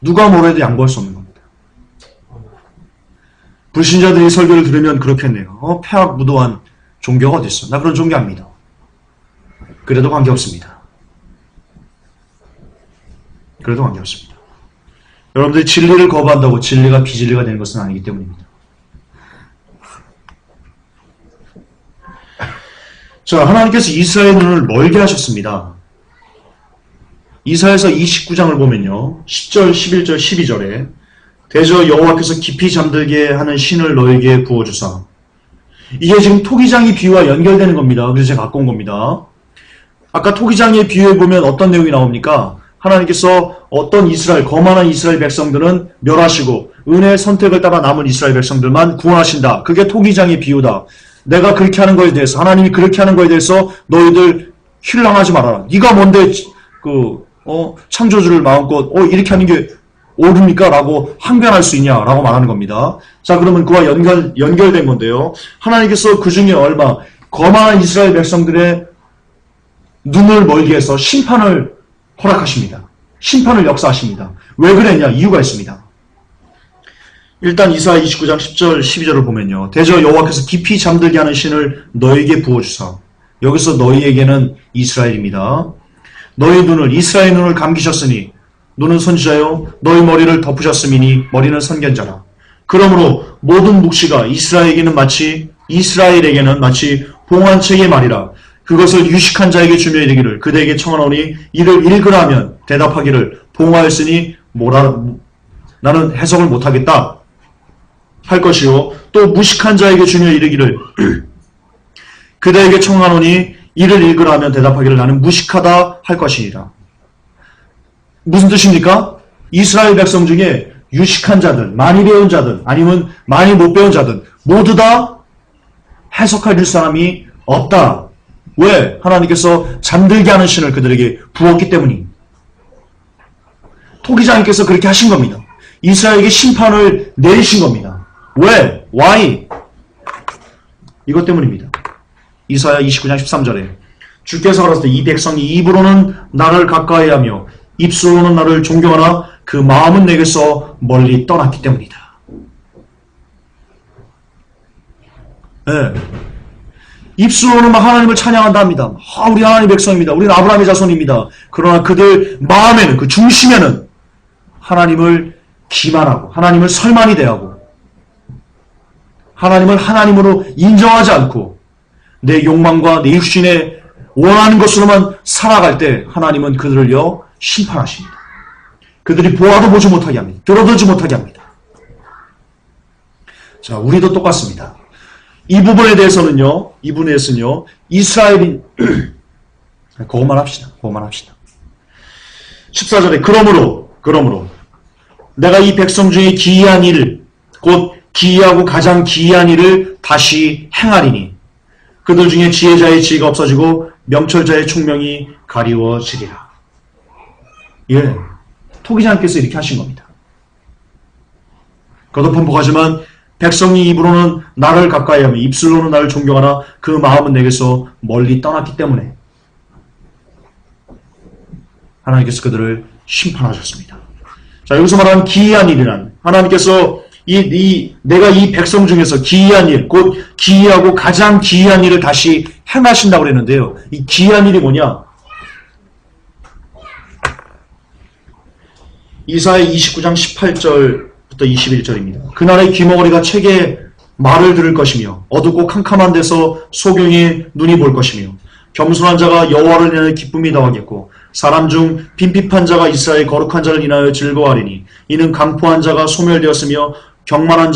누가 뭐래도 양보할 수 없는 겁니다. 불신자들이 설교를 들으면 그렇겠네요. 폐악 무도한 종교가 어디 있어? 나 그런 종교 안 믿어. 그래도 관계없습니다. 그래도 관계없습니다. 여러분들이 진리를 거부한다고 진리가 비진리가 되는 것은 아니기 때문입니다. 자, 하나님께서 이스라엘 눈을 멀게 하셨습니다. 이사야서 29장을 보면요. 10절, 11절, 12절에 대저 여호와께서 깊이 잠들게 하는 신을 너에게 부어주사. 이게 지금 토기장의 비유와 연결되는 겁니다. 그래서 제가 갖고 온 겁니다. 아까 토기장의 비유에 보면 어떤 내용이 나옵니까? 하나님께서 어떤 이스라엘, 거만한 이스라엘 백성들은 멸하시고 은혜의 선택을 따라 남은 이스라엘 백성들만 구원하신다. 그게 토기장의 비유다. 내가 그렇게 하는 거에 대해서, 하나님이 그렇게 하는 거에 대해서 너희들 신랑하지 말아라. 네가 뭔데 창조주를 마음껏 이렇게 하는 게 옳습니까? 라고 항변할 수 있냐라고 말하는 겁니다. 자, 그러면 그와 연결된 건데요. 하나님께서 그 중에 얼마 거만한 이스라엘 백성들의 눈을 멀게 해서 심판을 허락하십니다. 심판을 역사하십니다. 왜 그랬냐? 이유가 있습니다. 일단 이사야 29장 10절 12절을 보면요. 대저 여호와께서 깊이 잠들게 하는 신을 너희에게 부어주사. 여기서 너희에게는 이스라엘입니다. 너희 눈을 이스라엘 눈을 감기셨으니 눈은 선지자요 너희 머리를 덮으셨음이니 머리는 선견자라. 그러므로 모든 묵시가 이스라엘에게는 마치 봉환책의 말이라. 그것을 유식한 자에게 주며 이르기를 그대에게 청하노니 이를 읽으라 하면 대답하기를 봉하였으니 뭐라 나는 해석을 못하겠다 할 것이요 또 무식한 자에게 주며 이르기를 그대에게 청하노니 이를 읽으라 하면 대답하기를 나는 무식하다 할 것이니라. 무슨 뜻입니까? 이스라엘 백성 중에 유식한 자들, 많이 배운 자들, 아니면 많이 못 배운 자들 모두 다 해석할 사람이 없다. 왜? 하나님께서 잠들게 하는 신을 그들에게 부었기 때문입니다. 토기장님께서 그렇게 하신 겁니다. 이스라엘에게 심판을 내리신 겁니다. 왜? Why? 이것 때문입니다. 이사야 29장 13절에 주께서 가라사대 이 백성이 입으로는 나를 가까이하며 입술로는 나를 존경하나 그 마음은 내게서 멀리 떠났기 때문이다. 네. 입술로는 막 하나님을 찬양한다 합니다. 우리 하나님 백성입니다. 우리는 아브라함의 자손입니다. 그러나 그들 마음에는 그 중심에는 하나님을 기만하고 하나님을 설만히 대하고 하나님을 하나님으로 인정하지 않고 내 욕망과 내 육신에 원하는 것으로만 살아갈 때 하나님은 그들을요 심판하십니다. 그들이 보아도 보지 못하게 합니다. 들어보지 못하게 합니다. 자, 우리도 똑같습니다. 이 부분에 대해서는요 이스라엘이 그것만 합시다. 14절에 그러므로 내가 이 백성 중에 기이한 일을 곧 기이하고 가장 기이한 일을 다시 행하리니 그들 중에 지혜자의 지혜가 없어지고 명철자의 총명이 가리워지리라. 예, 토기장께서 이렇게 하신 겁니다. 거듭반복하지만 백성이 입으로는 나를 가까이하며 입술로는 나를 존경하나 그 마음은 내게서 멀리 떠났기 때문에 하나님께서 그들을 심판하셨습니다. 자, 여기서 말하는 기이한 일이란 하나님께서 내가 이 백성 중에서 기이한 일, 곧 기이하고 가장 기이한 일을 다시 행하신다고 그랬는데요. 이 기이한 일이 뭐냐? 이사야 29장 18절부터 21절입니다. 그날의 귀머거리가 책에 말을 들을 것이며 어둡고 캄캄한 데서 소경의 눈이 볼 것이며 겸손한 자가 여호와를 인하여 기쁨이 더하겠고 사람 중 빈핍한 자가 이스라엘 거룩한 자를 인하여 즐거워하리니 이는 강포한 자가 소멸되었으며 거만한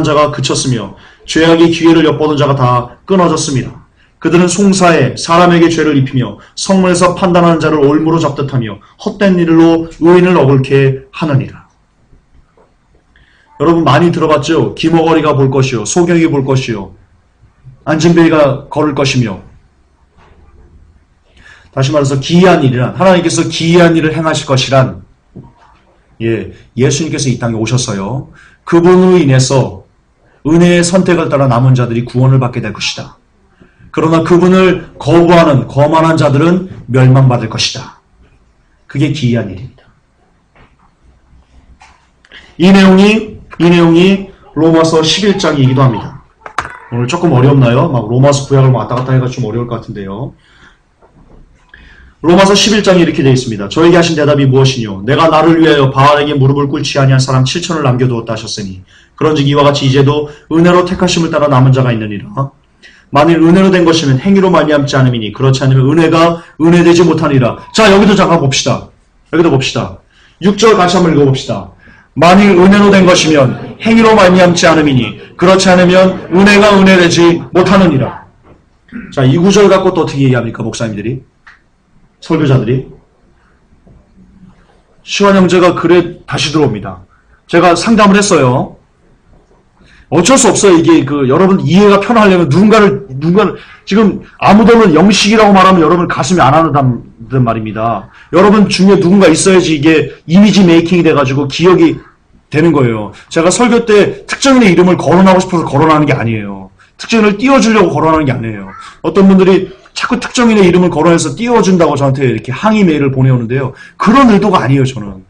자가 그쳤으며 죄악의 기회를 엿보던 자가 다 끊어졌습니다. 그들은 송사에 사람에게 죄를 입히며 성문에서 판단하는 자를 올무로 잡듯하며 헛된 일로 의인을 억울케 하느니라. 여러분 많이 들어봤죠? 기머거리가 볼 것이요 소경이 볼 것이요 안진뱅이가 걸을 것이며 다시 말해서 기이한 일이란 하나님께서 기이한 일을 행하실 것이란 예수님께서 이 땅에 오셨어요. 그분으로 인해서 은혜의 선택을 따라 남은 자들이 구원을 받게 될 것이다. 그러나 그분을 거부하는 거만한 자들은 멸망받을 것이다. 그게 기이한 일입니다. 이 내용이 로마서 11장이기도 합니다. 오늘 조금 어렵나요? 막 로마서 구약을 왔다 갔다 해가 좀 어려울 것 같은데요. 로마서 11장에 이렇게 되어 있습니다. 저에게 하신 대답이 무엇이뇨? 내가 나를 위하여 바알에게 무릎을 꿇지 아니한 사람 7천을 남겨두었다 하셨으니 그런즉 이와 같이 이제도 은혜로 택하심을 따라 남은 자가 있느니라. 만일 은혜로 된 것이면 행위로 말미암지 않음이니 그렇지 않으면 은혜가 은혜되지 못하니라. 자, 여기도 잠깐 봅시다. 6절 같이 한번 읽어봅시다. 만일 은혜로 된 것이면 행위로 말미암지 않음이니 그렇지 않으면 은혜가 은혜되지 못하느니라. 자, 이 구절 갖고 또 어떻게 얘기합니까? 목사님들이, 설교자들이. 시환 형제가 글에 다시 들어옵니다. 제가 상담을 했어요. 어쩔 수 없어요. 이게 여러분 이해가 편하려면 누군가를 지금 아무도 없는 영식이라고 말하면 여러분 가슴이 안 하는단 말입니다. 여러분 중에 누군가 있어야지 이게 이미지 메이킹이 돼가지고 기억이 되는 거예요. 제가 설교 때 특정인의 이름을 거론하고 싶어서 거론하는 게 아니에요. 특정인을 띄워주려고 거론하는 게 아니에요. 어떤 분들이 자꾸 특정인의 이름을 거론해서 띄워준다고 저한테 이렇게 항의 메일을 보내오는데요. 그런 의도가 아니에요, 저는.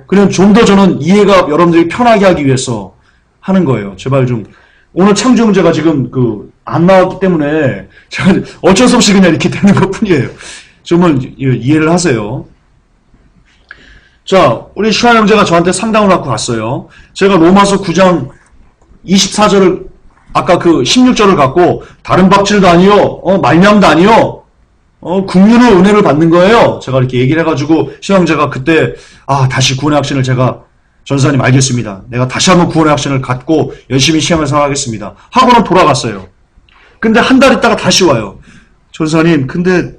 그냥 좀 더 저는 이해가 여러분들이 편하게 하기 위해서 하는 거예요. 제발 좀. 오늘 창조형제가 지금 안 나왔기 때문에 제가 어쩔 수 없이 그냥 이렇게 되는 것 뿐이에요. 정말 이해를 하세요. 자, 우리 슈아 형제가 저한테 상담을 받고 갔어요. 제가 로마서 9장 24절을 아까 16절을 갖고 다른 밥질도 아니요, 말냠도 아니요, 국류로 은혜를 받는 거예요. 제가 이렇게 얘기를 해가지고 슈아 형제가 그때 다시 구원의 확신을 제가 전사님 알겠습니다. 내가 다시 한번 구원의 확신을 갖고 열심히 시험을 생각하겠습니다. 하고는 돌아갔어요. 근데 한 달 있다가 다시 와요. 전사님, 근데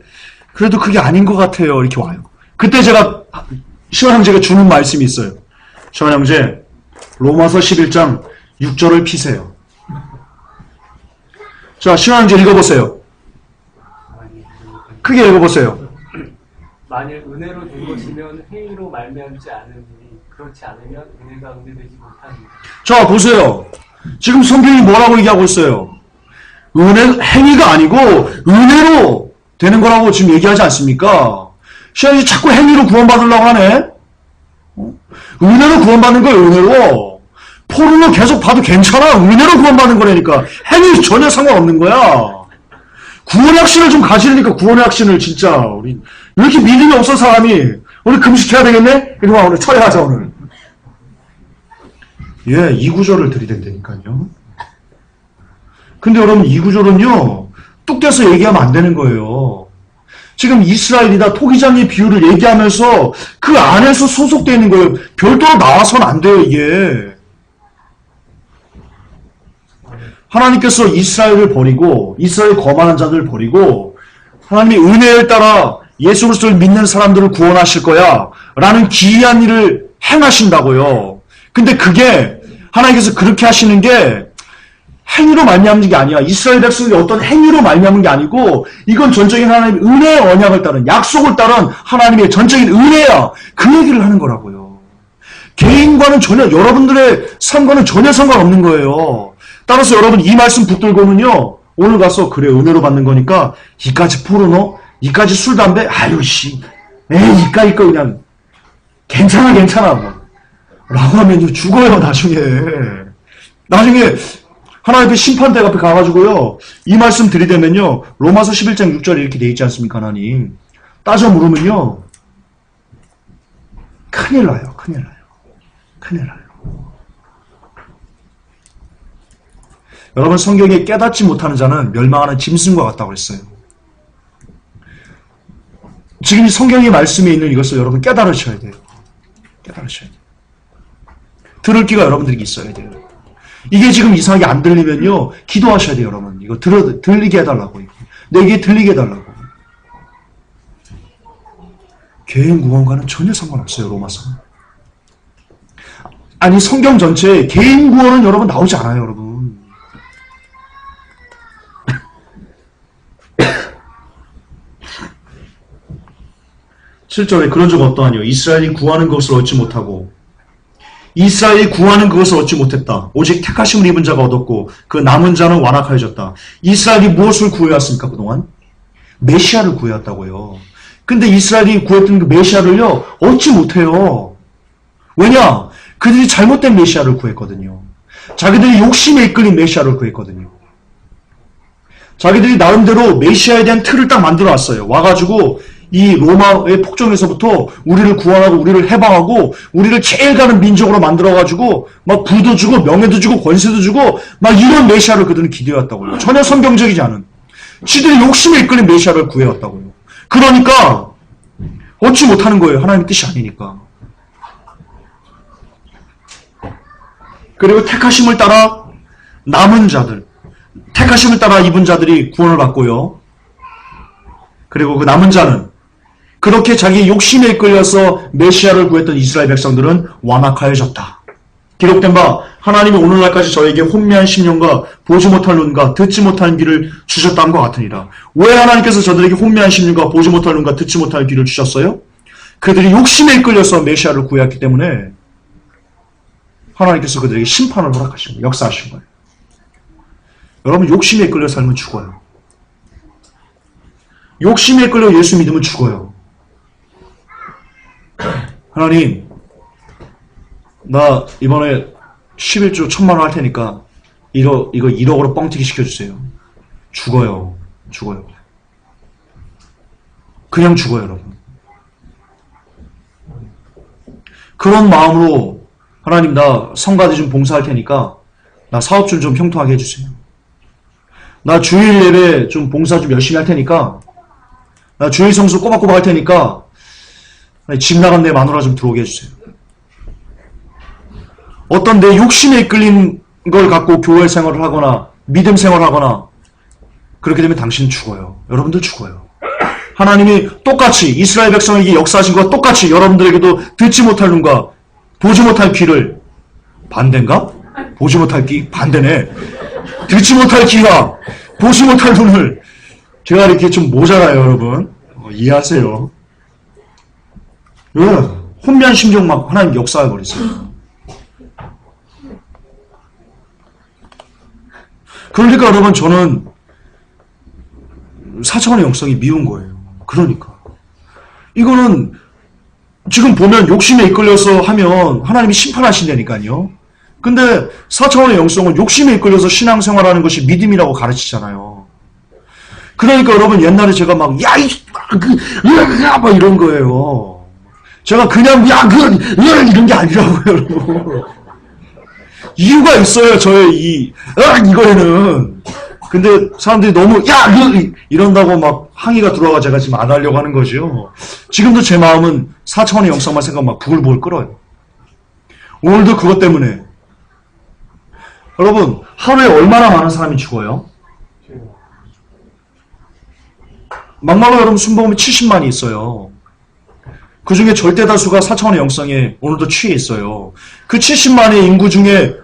그래도 그게 아닌 것 같아요. 이렇게 와요. 그때 제가 시원 형제가 주는 말씀이 있어요. 시원 형제, 로마서 11장 6절을 피세요. 자, 시원 형제 읽어보세요. 크게 읽어보세요. 만일 은혜로 된 것이면 행위로 말미암지 않으니 그렇지 않으면 은혜가 은혜되지 못합니다. 자, 보세요. 지금 성경이 뭐라고 얘기하고 있어요? 행위가 아니고 은혜로 되는 거라고 지금 얘기하지 않습니까? 시원이 자꾸 행위로 구원받으려고 하네? 은혜로 구원받는 거예요, 은혜로. 포르노 계속 봐도 괜찮아. 은혜로 구원받는 거라니까. 행위 전혀 상관없는 거야. 구원의 확신을 좀 가지려니까 구원의 확신을 진짜. 우리 왜 이렇게 믿음이 없어, 사람이. 우리 금식해야 되겠네? 이거 오늘 철회하자, 오늘. 예, 이 구절을 들이댄다니까요. 근데 여러분, 이 구절은요, 뚝 떼서 얘기하면 안 되는 거예요. 지금 이스라엘이다 토기장의 비유를 얘기하면서 그 안에서 소속되어 있는 거예요. 별도로 나와서는 안 돼요, 이게. 하나님께서 이스라엘을 버리고, 이스라엘 거만한 자들을 버리고, 하나님이 은혜를 따라 예수 그리스도를 믿는 사람들을 구원하실 거야 라는 기이한 일을 행하신다고요. 근데 그게 하나님께서 그렇게 하시는 게 행위로 말미암는 게 아니야. 이스라엘 백성이 어떤 행위로 말미암는 게 아니고 이건 전적인 하나님의 은혜의 언약을 따른 약속을 따른 하나님의 전적인 은혜야. 그 얘기를 하는 거라고요. 개인과는 전혀 여러분들의 삶과는 전혀 상관없는 거예요. 따라서 여러분 이 말씀 붙들고는요. 오늘 가서 그래 은혜로 받는 거니까 이까지 포르노 이까지 술 담배 아유 씨 에이 이까지 거 그냥 괜찮아 뭐 라고 하면 죽어요 나중에 하나님의 심판대 앞에 가가지고요 이 말씀 들이대면요 로마서 11장 6절에 이렇게 돼 있지 않습니까 하나님 따져 물으면요 큰일 나요 여러분 성경에 깨닫지 못하는 자는 멸망하는 짐승과 같다고 했어요. 지금 이 성경의 말씀에 있는 이것을 여러분 깨달으셔야 돼요. 들을 귀가 여러분들에게 있어야 돼요. 이게 지금 이상하게 안 들리면요. 기도하셔야 돼요, 여러분. 이거 들리게 해달라고. 내게 들리게 해달라고. 개인 구원과는 전혀 상관없어요, 로마서. 아니, 성경 전체에 개인 구원은 여러분 나오지 않아요, 여러분. 7절에 그런 적 어떠하니요? 이스라엘이 구하는 것을 얻지 못하고 이스라엘이 구하는 그것을 얻지 못했다. 오직 택하심을 입은 자가 얻었고 그 남은 자는 완악하여졌다. 이스라엘이 무엇을 구해왔습니까? 그동안? 메시아를 구해왔다고요. 근데 이스라엘이 구했던 그 메시아를요 얻지 못해요. 왜냐? 그들이 잘못된 메시아를 구했거든요. 자기들이 욕심에 이끌린 메시아를 구했거든요. 자기들이 나름대로 메시아에 대한 틀을 딱 만들어놨어요. 와가지고 이 로마의 폭정에서부터 우리를 구원하고 우리를 해방하고 우리를 제일 가는 민족으로 만들어가지고 막 부도 주고 명예도 주고 권세도 주고 막 이런 메시아를 그들은 기대해왔다고요. 전혀 성경적이지 않은 지들이 욕심에 이끌린 메시아를 구해왔다고요. 그러니까 얻지 못하는 거예요. 하나님의 뜻이 아니니까. 그리고 택하심을 따라 남은 자들 택하심을 따라 입은 자들이 구원을 받고요. 그리고 그 남은 자는 그렇게 자기 욕심에 이끌려서 메시아를 구했던 이스라엘 백성들은 완악하여졌다. 기록된 바 하나님이 오늘날까지 저에게 혼미한 심령과 보지 못할 눈과 듣지 못하는 귀를 주셨다는 것 같으니라. 왜 하나님께서 저들에게 혼미한 심령과 보지 못할 눈과 듣지 못할 귀를 주셨어요? 그들이 욕심에 이끌려서 메시아를 구했기 때문에 하나님께서 그들에게 심판을 허락하신 거예요. 역사하신 거예요. 여러분, 욕심에 이끌려 살면 죽어요. 욕심에 이끌려 예수 믿으면 죽어요. 하나님, 나 이번에 11조 1,000만 원 할 테니까 이거 1억으로 뻥튀기 시켜주세요. 죽어요. 죽어요. 그냥 죽어요, 여러분. 그런 마음으로 하나님, 나 성가대 좀 봉사할 테니까 나 사업줄 좀 형통하게 해주세요. 나 주일 예배 좀 봉사 좀 열심히 할 테니까 나 주일 성수 꼬박꼬박 할 테니까 집 나간 내 마누라 좀 들어오게 해주세요. 어떤 내 욕심에 이끌린 걸 갖고 교회 생활을 하거나 믿음 생활을 하거나 그렇게 되면 당신은 죽어요. 여러분들 죽어요. 하나님이 똑같이 이스라엘 백성에게 역사하신 것과 똑같이 여러분들에게도 듣지 못할 눈과 보지 못할 귀를, 반대인가? 보지 못할 귀? 반대네. 듣지 못할 귀와 보지 못할 눈을, 제가 이렇게 좀 모자라요, 여러분. 이해하세요. 왜? 혼미한 심정 막 하나님 역사해버렸어요. 그러니까 여러분, 저는 4차원의 영성이 미운 거예요. 그러니까. 이거는 지금 보면 욕심에 이끌려서 하면 하나님이 심판하신다니까요. 근데 4차원의 영성은 욕심에 이끌려서 신앙생활하는 것이 믿음이라고 가르치잖아요. 그러니까 여러분, 옛날에 제가 막 막 이런 거예요. 제가 그냥 이런 게 아니라고요, 여러분. 이유가 있어요, 저의 이거에는. 근데 사람들이 너무 이런다고 막 항의가 들어와가 제가 지금 안 하려고 하는 거죠. 지금도 제 마음은 4차원의 영성만 생각하면 막 부글부글 끓어요. 오늘도 그것 때문에. 여러분, 하루에 얼마나 많은 사람이 죽어요? 막말로 여러분, 순복음에 70만이 있어요. 그 중에 절대 다수가 4차원의 영성에 오늘도 취해 있어요. 그 70만의 인구 중에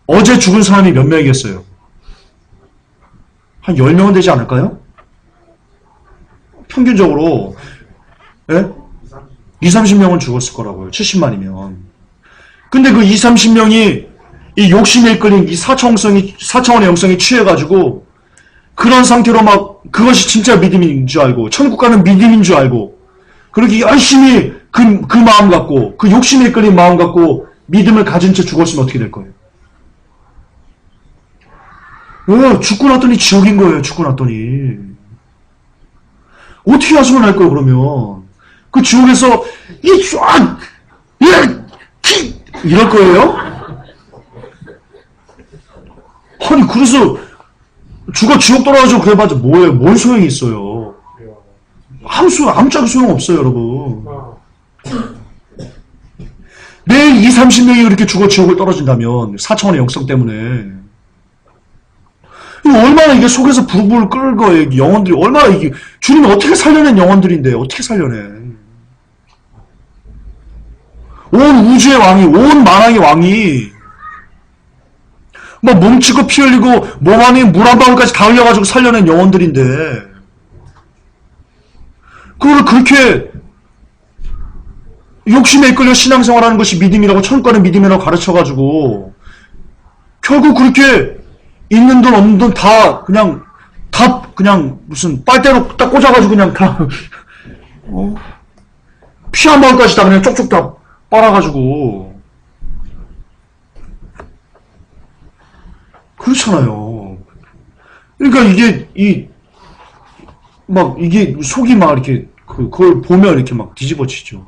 어제 죽은 사람이 몇 명이겠어요? 한 10명은 되지 않을까요? 평균적으로. 예? 20-30명은 죽었을 거라고요. 70만이면. 근데 그 20-30명이 이 욕심에 이끌린 이 4차원의 영성이 취해가지고 그런 상태로 막 그것이 진짜 믿음인 줄 알고 천국 가는 믿음인 줄 알고 그렇게 열심히 그 마음 갖고 그 욕심에 이끌린 마음 갖고 믿음을 가진 채 죽었으면 어떻게 될 거예요? 죽고 났더니 지옥인 거예요. 죽고 났더니. 어떻게 하시면 할 거예요, 그러면? 그 지옥에서 이럴 거예요? 아니, 그래서 죽어 지옥 돌아가지고 그래봤자 뭐예요? 뭔 소용이 있어요? 아무짝에 소용없어요, 여러분. 매일 20-30명이 그렇게 죽어 지옥을 떨어진다면 4차원의 영성 때문에 얼마나 이게 속에서 부글부글 끓을 거예요. 영혼들이 얼마나 이게 주님이 어떻게 살려낸 영혼들인데 어떻게 살려내? 온 우주의 왕이, 온 만왕의 왕이 막 뭉치고 피 흘리고 몸 안에 물 한 방울까지 다 흘려가지고 살려낸 영혼들인데 그걸 그렇게 욕심에 이끌려 신앙생활하는 것이 믿음이라고 천국 가는 믿음이라고 가르쳐가지고 결국 그렇게 있는 돈 없는 돈 다 그냥 무슨 빨대로 딱 꽂아가지고 그냥 다 피 한 방울까지 다 그냥 쪽쪽 다 빨아가지고 그렇잖아요. 그러니까 이게 속이 막 이렇게 그걸 보면 이렇게 막 뒤집어지죠.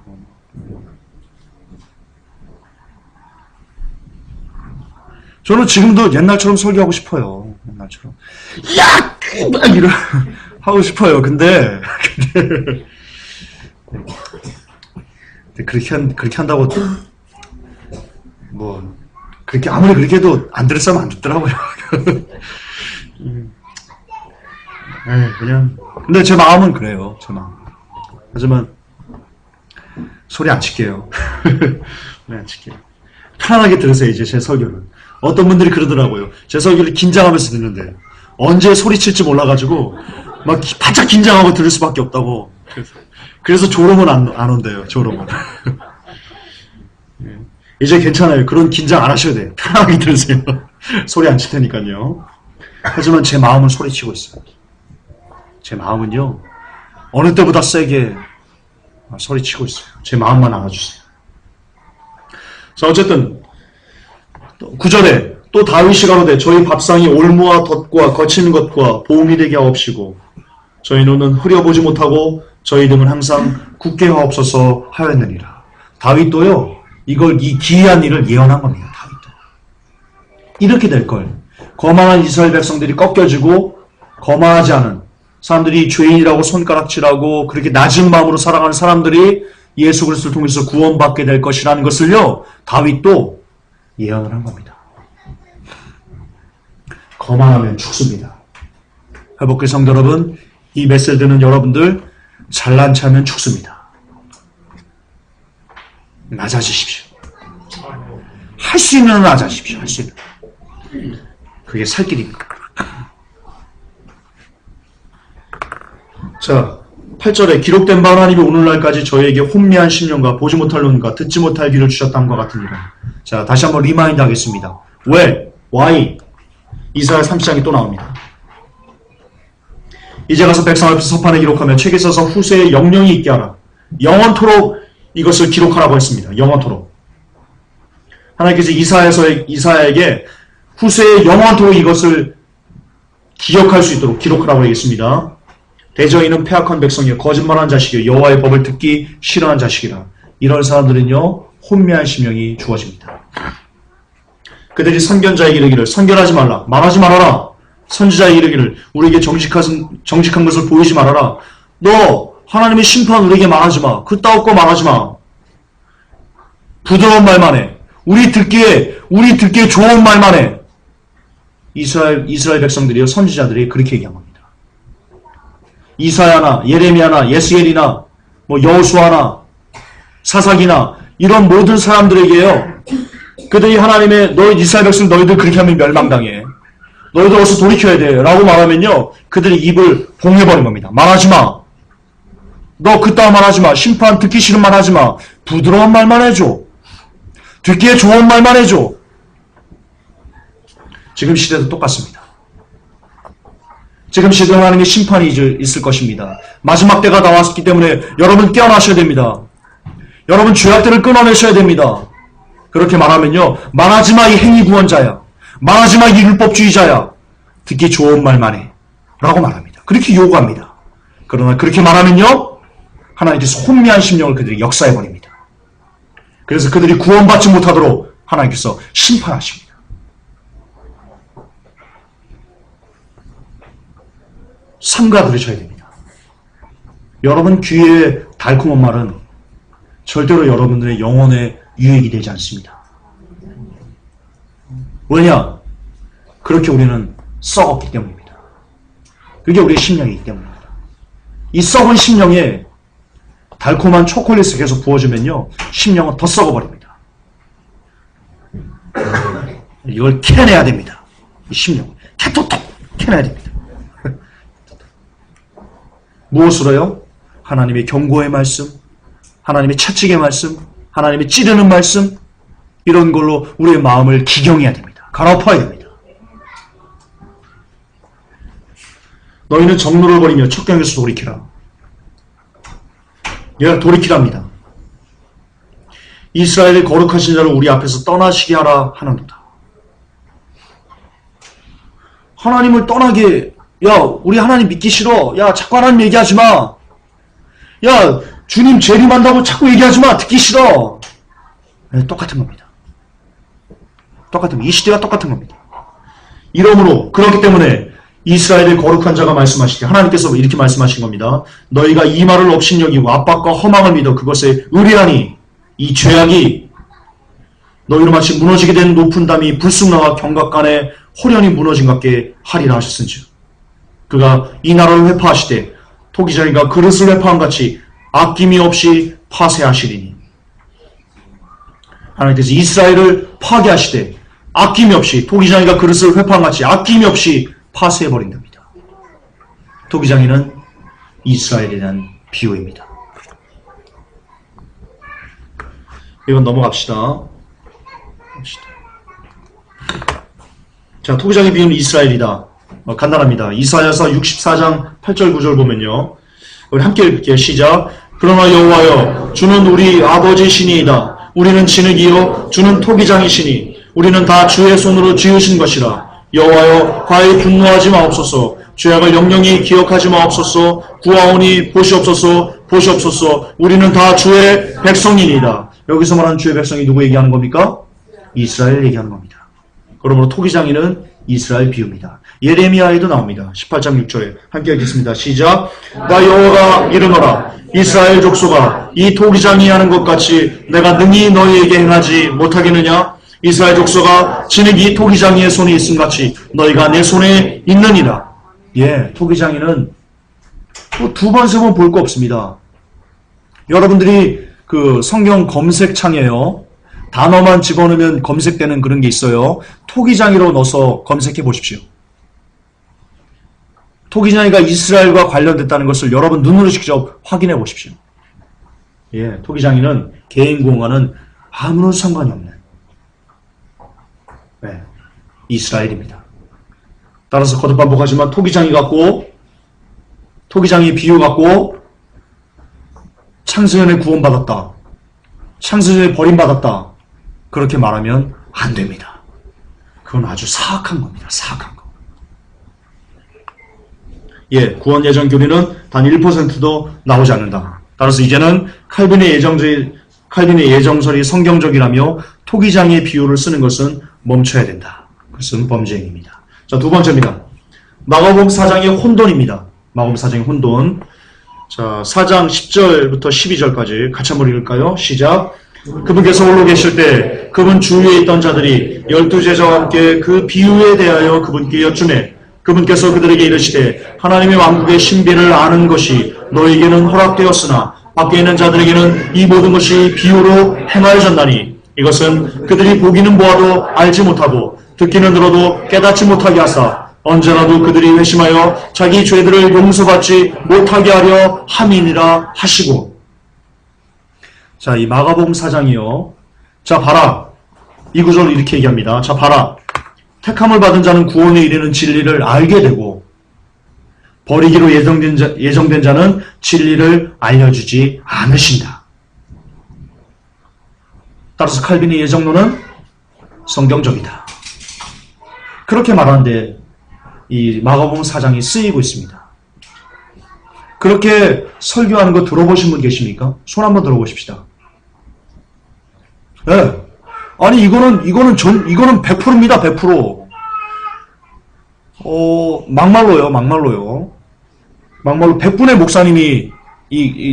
저는 지금도 옛날처럼 설교하고 싶어요. 옛날처럼 이런 하고 싶어요. 근데 그렇게 한다고 뭐 그렇게 아무리 그렇게 해도 안 들을 사람 안 듣더라고요. 그냥 근데 제 마음은 그래요. 제 마음. 하지만 소리 안 칠게요. 소리 안 칠게요. 편안하게 들으세요. 이제 제 설교를. 어떤 분들이 그러더라고요. 제 설교를 긴장하면서 듣는데 언제 소리칠지 몰라가지고 막 바짝 긴장하고 들을 수밖에 없다고. 그래서 졸음은 안 온대요. 졸음은. 이제 괜찮아요. 그런 긴장 안 하셔도 돼요. 편하게 들으세요. 소리 안 칠 테니까요. 하지만 제 마음은 소리치고 있어요. 제 마음은요, 어느 때보다 세게 소리치고 있어요. 제 마음만 알아주세요. 자, 어쨌든 9절에 또 다윗이 가로되 저희 밥상이 올무와 덫과 거치는 것과 보험이 되게 하옵시고 저희 눈은 흐려보지 못하고 저희 등은 항상 굳게 하옵소서 하였느니라. 다윗도요, 이 기이한 일을 예언한 겁니다. 다윗도. 이렇게 될 걸. 거만한 이스라엘 백성들이 꺾여지고 거만하지 않은 사람들이 죄인이라고 손가락질하고 그렇게 낮은 마음으로 살아가는 사람들이 예수 그리스도를 통해서 구원받게 될 것이라는 것을요, 다윗도 예언을 한 겁니다. 거만하면 죽습니다. 회복교회 성도 여러분, 이 메시지 듣는 여러분들 잘난 체하면 죽습니다. 낮아지십시오. 할 수 있는 한 낮아지십시오. 할 수 있는. 그게 살 길입니다. 자, 8절에 기록된 바 하나님이 오늘날까지 저희에게 혼미한 심령과 보지 못할 눈과 듣지 못할 귀를 주셨다함과 같으니라. 자, 다시 한번 리마인드 하겠습니다. 왜? Why? 이사야 30장이 또 나옵니다. 이제 가서 백성 앞에서 서판에 기록하며 책에 써서 후세에 영영이 있게 하라. 영원토록 이것을 기록하라고 했습니다. 영원토록. 하나님께서 이사야에게 후세에 영원토록 이것을 기억할 수 있도록 기록하라고 하겠습니다. 대저인은 패악한 백성이요 거짓말하는 자식이요 여호와의 법을 듣기 싫어하는 자식이라. 이런 사람들은요 혼미한 심령이 주어집니다. 그들이 선견자에게 이르기를 선견하지 말라 말하지 말아라. 선지자에게 이르기를 우리에게 정직한 것을 보이지 말아라. 너 하나님의 심판 우리에게 말하지 마. 그따위 거 말하지 마. 부드러운 말만 해. 우리 듣기에 좋은 말만 해. 이스라엘 백성들이요 선지자들이 그렇게 얘기한 겁니다. 이사야나 예레미야나 예스겔이나 여호수아나 사사기나 이런 모든 사람들에게요. 그들이 하나님의 너희 이스라엘 백성 너희들 그렇게 하면 멸망당해. 너희들 어서 돌이켜야 돼. 라고 말하면요. 그들이 입을 봉해버린 겁니다. 말하지 마. 너 그따위 말하지 마. 심판 듣기 싫은 말 하지 마. 부드러운 말만 해줘. 듣기에 좋은 말만 해줘. 지금 시대도 똑같습니다. 지금 시대 하나님의 심판이 있을 것입니다. 마지막 때가 나왔기 때문에 여러분 깨어나셔야 됩니다. 여러분 죄악들을 끊어내셔야 됩니다. 그렇게 말하면요. 말하지 마 이 행위 구원자야. 말하지 마 이 율법주의자야. 듣기 좋은 말만 해. 라고 말합니다. 그렇게 요구합니다. 그러나 그렇게 말하면요. 하나님께서 혼미한 심령을 그들이 역사해버립니다. 그래서 그들이 구원받지 못하도록 하나님께서 심판하십니다. 삼가 들으셔야 됩니다. 여러분 귀에 달콤한 말은 절대로 여러분들의 영혼에 유익이 되지 않습니다. 왜냐? 그렇게 우리는 썩었기 때문입니다. 그게 우리의 심령이기 때문입니다. 이 썩은 심령에 달콤한 초콜릿을 계속 부어주면요. 심령은 더 썩어버립니다. 이걸 캐내야 됩니다. 이 심령. 캐토톡! 캐내야 됩니다. 무엇으로요? 하나님의 경고의 말씀, 하나님의 채찍의 말씀, 하나님의 찌르는 말씀, 이런 걸로 우리의 마음을 기경해야 됩니다. 갈아엎어야 됩니다. 너희는 정로를 버리며 척경에서 돌이키라. 얘가 돌이키랍니다. 이스라엘의 거룩하신 자를 우리 앞에서 떠나시게 하라 하는도다. 하나님을 떠나게, 야 우리 하나님 믿기 싫어. 야 자꾸 하나님 얘기하지 마. 야 주님 재림한다고 자꾸 얘기하지 마. 듣기 싫어. 네, 똑같은 겁니다. 똑같은 겁니다. 이 시대가 똑같은 겁니다. 이러므로 그렇기 때문에 이스라엘의 거룩한 자가 말씀하시되 하나님께서 이렇게 말씀하신 겁니다. 너희가 이 말을 업신여기고 압박과 허망을 믿어 그것에 의뢰하니 이 죄악이 너희로 마치 무너지게 된 높은 담이 불쑥 나와 경각간에 호련히 무너진 것 같게 하리라 하셨은즉 그가 이 나라를 회파하시되 토기장이가 그릇을 회파한 같이 아낌이 없이 파쇄하시리니. 하나님께서 이스라엘을 파괴하시되 아낌이 없이 토기장이가 그릇을 회파한 같이 아낌이 없이 파쇄해버린답니다. 토기장이는 이스라엘에 대한 비유입니다. 이건 넘어갑시다. 자, 토기장의 비유는 이스라엘이다. 간단합니다. 이사야서 64장 8절 9절 보면요. 우리 함께 읽을게요. 시작. 그러나 여호와여 주는 우리 아버지시니이다. 우리는 진흙이요 주는 토기장이시니 우리는 다 주의 손으로 지으신 것이라. 여호와여 과히 분노하지 마옵소서. 죄악을 영영히 기억하지 마옵소서. 구하오니 보시옵소서. 보시옵소서. 우리는 다 주의 백성이니이다. 여기서 말하는 주의 백성이 누구 얘기하는 겁니까? 이스라엘 얘기하는 겁니다. 그러므로 토기장이는 이스라엘 비유입니다. 예레미야에도 나옵니다. 18장 6절에 함께 읽겠습니다. 시작. 나 여호와가 이르노라. 이스라엘 족속아 이 토기장이 하는 것 같이 내가 능히 너희에게 행하지 못하겠느냐? 이스라엘 족속아 진흙이 토기장이의 손에 있음같이 너희가 내 손에 있느니라. 예, 토기장이는 두 번, 세 번 볼 거 없습니다. 여러분들이 그 성경 검색창에요. 단어만 집어넣으면 검색되는 그런 게 있어요. 토기장이로 넣어서 검색해 보십시오. 토기장이가 이스라엘과 관련됐다는 것을 여러분 눈으로 직접 확인해 보십시오. 예, 토기장이는 개인공화는 아무런 상관이 없는 이스라엘입니다. 따라서 거듭 반복하지만 토기장이 같고 토기장이 비유 같고 창세전에 구원받았다. 창세전에 버림받았다. 그렇게 말하면 안 됩니다. 그건 아주 사악한 겁니다. 사악한 거. 예, 구원 예정 교리는 단 1%도 나오지 않는다. 따라서 이제는 칼빈의 예정설이 성경적이라며 토기장의 비유를 쓰는 것은 멈춰야 된다. 그것은 범죄행위입니다. 자, 두 번째입니다. 마가복음 4장의 혼돈입니다. 마가복음 4장의 혼돈. 자, 4장 10절부터 12절까지 같이 한번 읽을까요? 시작. 그분께서 홀로 계실 때 그분 주위에 있던 자들이 12제자와 함께 그 비유에 대하여 그분께 여쭈매 그분께서 그들에게 이르시되 하나님의 왕국의 신비를 아는 것이 너희에게는 허락되었으나 밖에 있는 자들에게는 이 모든 것이 비유로 행하여졌나니 이것은 그들이 보기는 보아도 알지 못하고 듣기는 들어도 깨닫지 못하게 하사 언제라도 그들이 회심하여 자기 죄들을 용서받지 못하게 하려 함이니라 하시고. 자, 이 마가복음 4장이요. 자, 봐라. 이 구절을 이렇게 얘기합니다. 자, 봐라. 택함을 받은 자는 구원에 이르는 진리를 알게 되고 버리기로 예정된 자는 진리를 알려주지 않으신다. 따라서 칼빈의 예정론은 성경적이다. 그렇게 말하는데 이 마가복음 4장이 쓰이고 있습니다. 그렇게 설교하는 거 들어보신 분 계십니까? 손 한번 들어보십시다. 네. 아니 이거는 100%입니다. 100%. 막말로요. 막말로 100분의 목사님이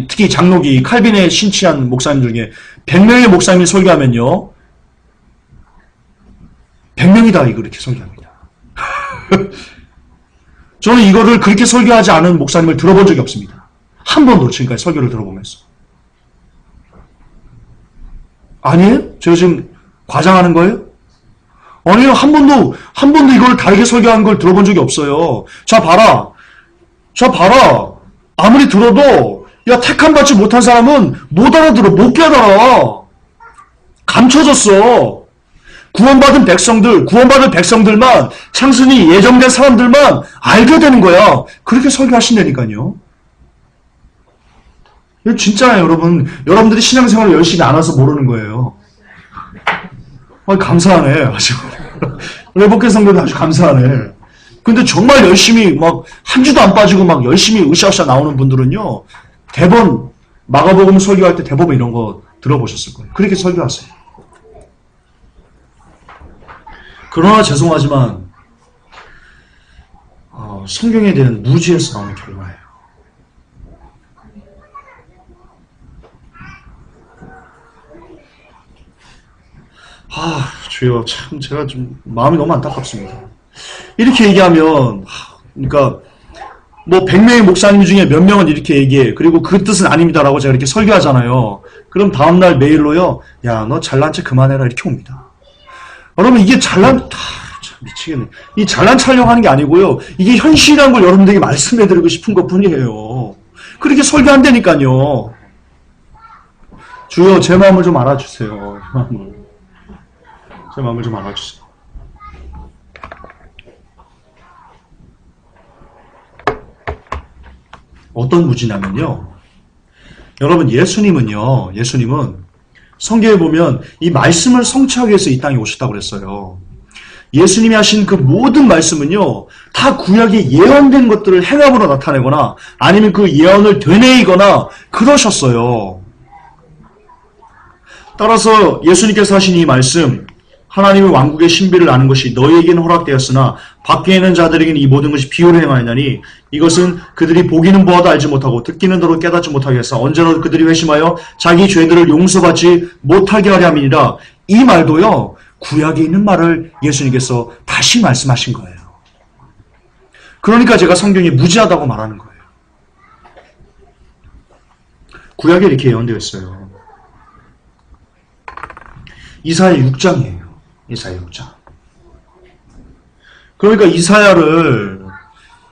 특히 장로기 칼빈에 신치한 목사님들 중에 100명의 목사님이 설교하면요. 100명이 다 이렇게 설교합니다. 저는 이거를 그렇게 설교하지 않은 목사님을 들어본 적이 없습니다. 한 번도 지금까지 설교를 들어보면서. 아니에요? 제가 지금 과장하는 거예요? 아니요. 한 번도 이걸 다르게 설교하는 걸 들어본 적이 없어요. 자, 봐라. 아무리 들어도, 야, 택함 받지 못한 사람은 못 알아들어, 못 깨달아. 감춰졌어. 구원받은 백성들만, 창순이 예정된 사람들만 알게 되는 거야. 그렇게 설교하신다니까요. 이거 진짜예요, 여러분. 여러분들이 신앙생활을 열심히 안 해서 모르는 거예요. 감사하네. 아주. 레버켓 성도도 아주 감사하네. 근데 정말 열심히 막 한 주도 안 빠지고 막 열심히 으쌰으쌰 나오는 분들은요. 대본 마가복음 설교할 때 대부분 이런 거 들어보셨을 거예요. 그렇게 설교하세요. 그러나 죄송하지만 성경에 대한 무지에서 나오는 결과예요. 주여, 참 제가 좀 마음이 너무 안타깝습니다. 이렇게 얘기하면 그러니까 뭐 100명의 목사님 중에 몇 명은 이렇게 얘기해. 그리고 그 뜻은 아닙니다라고 제가 이렇게 설교하잖아요. 그럼 다음날 메일로요. 야, 너 잘난 체 그만해라 이렇게 옵니다. 여러분 이게 참 미치겠네. 이 잘난 촬영하는 게 아니고요. 이게 현실이라는 걸 여러분들에게 말씀해드리고 싶은 것 뿐이에요. 그렇게 설교한다니까요. 주여 제 마음을 좀 알아주세요. 제 마음을 좀 알아주세요. 어떤 무지냐면요. 여러분 예수님은 성경에 보면 이 말씀을 성취하기 위해서 이 땅에 오셨다고 그랬어요. 예수님이 하신 그 모든 말씀은요, 다 구약에 예언된 것들을 행함으로 나타내거나 아니면 그 예언을 되뇌이거나 그러셨어요. 따라서 예수님께서 하신 이 말씀, 하나님의 왕국의 신비를 아는 것이 너희에게는 허락되었으나 밖에 있는 자들에게는 이 모든 것이 비유로 행하였나니 이것은 그들이 보기는 보아도 알지 못하고 듣기는 들어도 깨닫지 못하게 해서 언제나 그들이 회심하여 자기 죄들을 용서받지 못하게 하려 함이니라. 이 말도요, 구약에 있는 말을 예수님께서 다시 말씀하신 거예요. 그러니까 제가 성경이 무지하다고 말하는 거예요. 구약에 이렇게 예언되어 있어요. 이사야 6장이에요. 이사야 6장. 그러니까 이사야를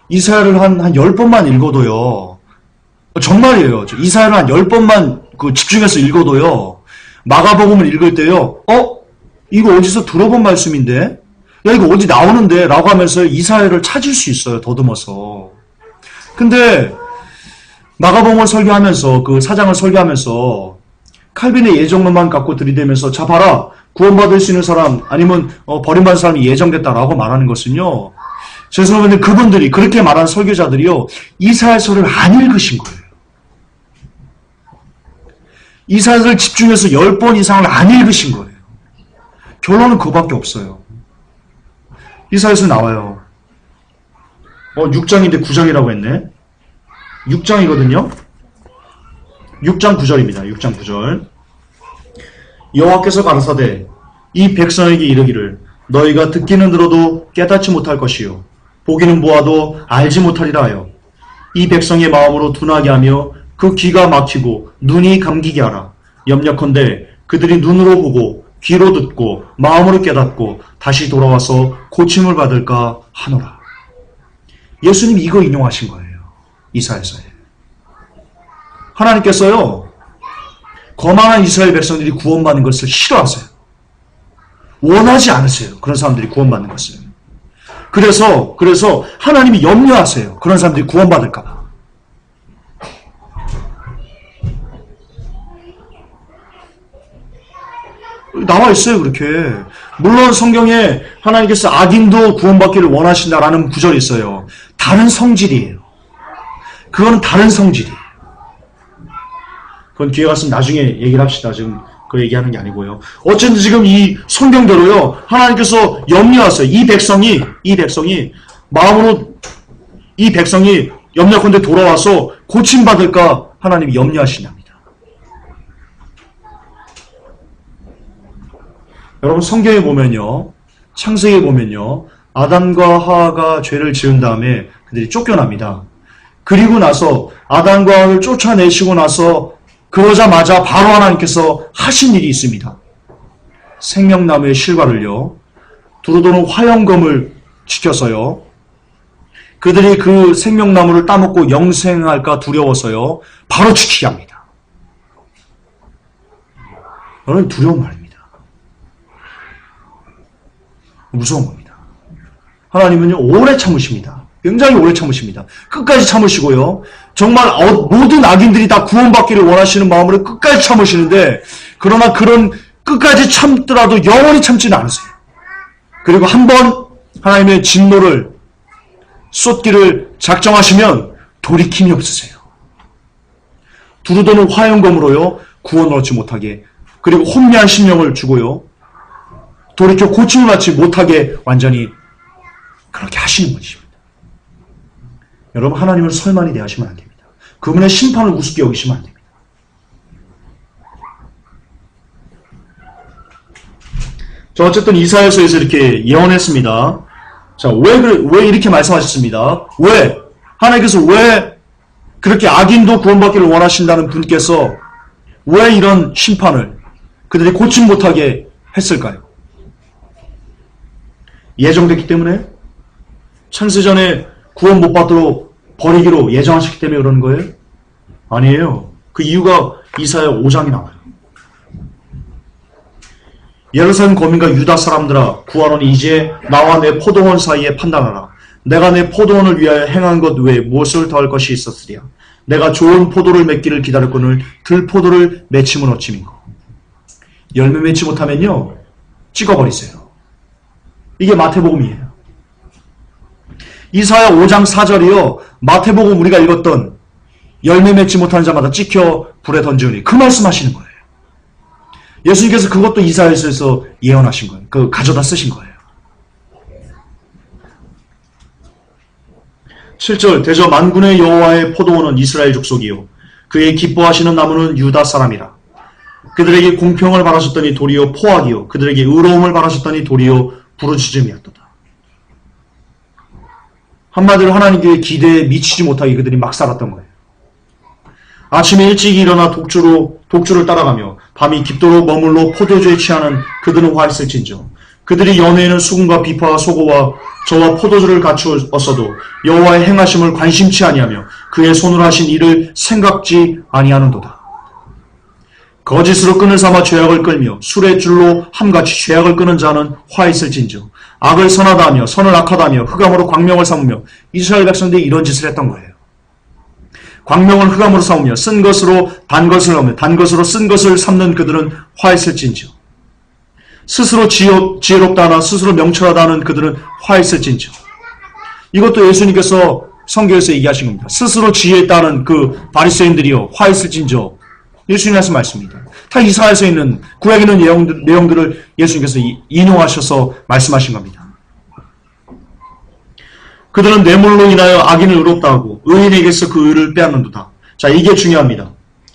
한 10번만 읽어도요. 정말이에요. 이사야를 한 10번만 집중해서 읽어도요. 마가복음을 읽을 때요. 이거 어디서 들어본 말씀인데? 야, 이거 어디 나오는데? 라고 하면서 이사야를 찾을 수 있어요. 더듬어서. 근데 마가복음을 설교하면서 그 사장을 설교하면서 칼빈의 예정론만 갖고 들이대면서 자 봐라. 구원받을 수 있는 사람 아니면 버림받은 사람이 예정됐다라고 말하는 것은요. 죄송한데 그분들이 그렇게 말하는 설교자들이요. 이사야서를 안 읽으신 거예요. 이사야서를 집중해서 10번 이상을 안 읽으신 거예요. 결론은 그거밖에 없어요. 이사야서 나와요. 6장인데 9장이라고 했네. 6장이거든요. 6장 9절입니다. 6장 9절. 여호와께서 가라사대 이 백성에게 이르기를 너희가 듣기는 들어도 깨닫지 못할 것이요 보기는 보아도 알지 못하리라 하여 이 백성의 마음으로 둔하게 하며 그 귀가 막히고 눈이 감기게 하라. 염려컨대 그들이 눈으로 보고 귀로 듣고 마음으로 깨닫고 다시 돌아와서 고침을 받을까 하노라. 예수님이 이거 인용하신 거예요. 이사야서에. 하나님께서요. 거만한 이스라엘 백성들이 구원받는 것을 싫어하세요. 원하지 않으세요. 그런 사람들이 구원받는 것을. 그래서 하나님이 염려하세요. 그런 사람들이 구원받을까 봐. 나와 있어요, 그렇게. 물론 성경에 하나님께서 악인도 구원받기를 원하신다라는 구절이 있어요. 다른 성질이에요. 그건 다른 성질이에요. 그건 기회 갔으면 나중에 얘기를 합시다. 지금 그 얘기하는 게 아니고요. 어쨌든 지금 이 성경대로요. 하나님께서 염려하세요. 이 백성이 마음으로 이 백성이 염려컨대 돌아와서 고침받을까 하나님이 염려하시답니다. 여러분 성경에 보면요. 창세기에 보면요. 아담과 하와가 죄를 지은 다음에 그들이 쫓겨납니다. 그리고 나서 아담과 하와를 쫓아내시고 나서 그러자마자 바로 하나님께서 하신 일이 있습니다. 생명나무의 실과를요. 두루도는 화영검을 지켜서요. 그들이 그 생명나무를 따먹고 영생할까 두려워서요. 바로 지키게 합니다. 여러분 두려운 말입니다. 무서운 겁니다. 하나님은요. 오래 참으십니다. 굉장히 오래 참으십니다. 끝까지 참으시고요. 정말 모든 악인들이 다 구원받기를 원하시는 마음으로 끝까지 참으시는데 그러나 그런 끝까지 참더라도 영원히 참지는 않으세요. 그리고 한번 하나님의 진노를 쏟기를 작정하시면 돌이킴이 없으세요. 두루도는 화영검으로요. 구원을 얻지 못하게 그리고 혼미한 심령을 주고요. 돌이켜 고침을 받지 못하게 완전히 그렇게 하시는 분이십니다. 여러분 하나님을 설만히 대하시면 안 됩니다. 그분의 심판을 우습게 여기시면 안 됩니다. 자, 어쨌든 이사야서에서 이렇게 예언했습니다. 자, 왜 이렇게 말씀하셨습니다? 왜? 하나님께서 왜 그렇게 악인도 구원받기를 원하신다는 분께서 왜 이런 심판을 그들이 고침 못하게 했을까요? 예정됐기 때문에? 창세전에 구원 못 받도록 버리기로 예정하셨기 때문에 그러는 거예요? 아니에요. 그 이유가 이사야 5장이 나와요. 예루살렘 거민과 유다 사람들아, 구하노니 이제 나와 내 포도원 사이에 판단하라. 내가 내 포도원을 위하여 행한 것 외에 무엇을 더할 것이 있었으랴. 내가 좋은 포도를 맺기를 기다렸거늘 들포도를 맺힘은 어찌민고. 열매 맺지 못하면요, 찍어버리세요. 이게 마태복음이에요. 이사야 5장 4절이요, 마태복음 우리가 읽었던 열매 맺지 못하는 자마다 찍혀 불에 던지우니 그 말씀하시는 거예요. 예수님께서 그것도 이사야서에서 예언하신 거예요. 그 가져다 쓰신 거예요. 7절 대저 만군의 여호와의 포도원은 이스라엘 족속이요 그의 기뻐하시는 나무는 유다 사람이라. 그들에게 공평을 바라셨더니 도리어 포악이요 그들에게 의로움을 바라셨더니 도리어 부르짖음이었도다. 한마디로 하나님께 기대에 미치지 못하게 그들이 막 살았던 거예요. 아침에 일찍 일어나 독주를 따라가며 밤이 깊도록 머물러 포도주에 취하는 그들은 화있을진저. 그들이 연회에는 수금과 비파와 소고와 저와 포도주를 갖추었어도 여호와의 행하심을 관심치 아니하며 그의 손으로 하신 일을 생각지 아니하는도다. 거짓으로 끈을 삼아 죄악을 끌며 술의 줄로 함같이 죄악을 끄는 자는 화있을진저. 악을 선하다 하며 선을 악하다 하며 흑암으로 광명을 삼으며. 이스라엘 백성들이 이런 짓을 했던 거예요. 광명을 흑암으로 삼으며 쓴 것으로 단 것을 하며 단 것으로 쓴 것을 삼는 그들은 화있을진저. 스스로 지혜롭다 하나 스스로 명철하다 하는 그들은 화있을진저. 이것도 예수님께서 성경에서 얘기하신 겁니다. 스스로 지혜있다는 그 바리새인들이요 화있을진저. 예수님 하신 말씀입니다. 다 이사야에서 있는 구약에 있는 내용들을 예수님께서 인용하셔서 말씀하신 겁니다. 그들은 뇌물로 인하여 악인을 의롭다 하고 의인에게서 그 의를 빼앗는도다. 자, 이게 중요합니다.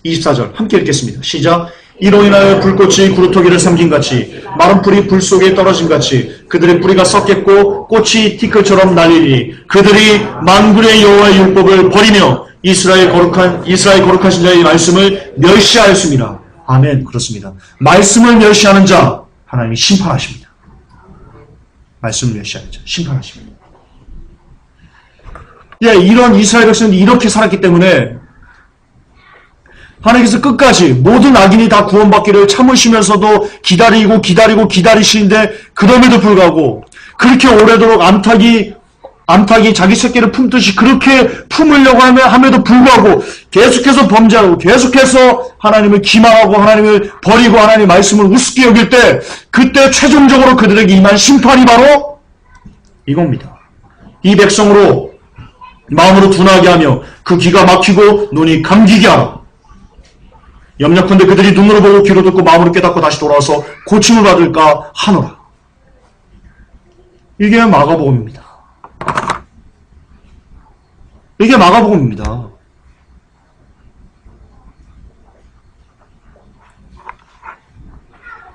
24절 함께 읽겠습니다. 시작. 이로 인하여 불꽃이 구루터기를 삼킨같이 마른 풀이 불 속에 떨어짐같이 그들의 뿌리가 썩겠고 꽃이 티끌처럼 날리니 그들이 만군의 여호와의 율법을 버리며 이스라엘 거룩하신 자의 말씀을 멸시하였습니다. 아멘. 그렇습니다. 말씀을 멸시하는 자 하나님이 심판하십니다. 말씀을 멸시하는 자 심판하십니다. 예, 이런 이스라엘 백성들이 이렇게 살았기 때문에 하나님께서 끝까지 모든 악인이 다 구원받기를 참으시면서도 기다리시는데 그럼에도 불구하고 그렇게 오래도록 암탉이 자기 새끼를 품듯이 그렇게 품으려고 함에도 불구하고 계속해서 범죄하고 계속해서 하나님을 기망하고 하나님을 버리고 하나님의 말씀을 우습게 여길 때 그때 최종적으로 그들에게 임한 심판이 바로 이겁니다. 이 백성으로 마음으로 둔하게 하며 그 귀가 막히고 눈이 감기게 하라. 염려컨대 그들이 눈으로 보고 귀로 듣고 마음으로 깨닫고 다시 돌아와서 고침을 받을까 하노라. 이게 마가복음입니다. 이게 마가복음입니다.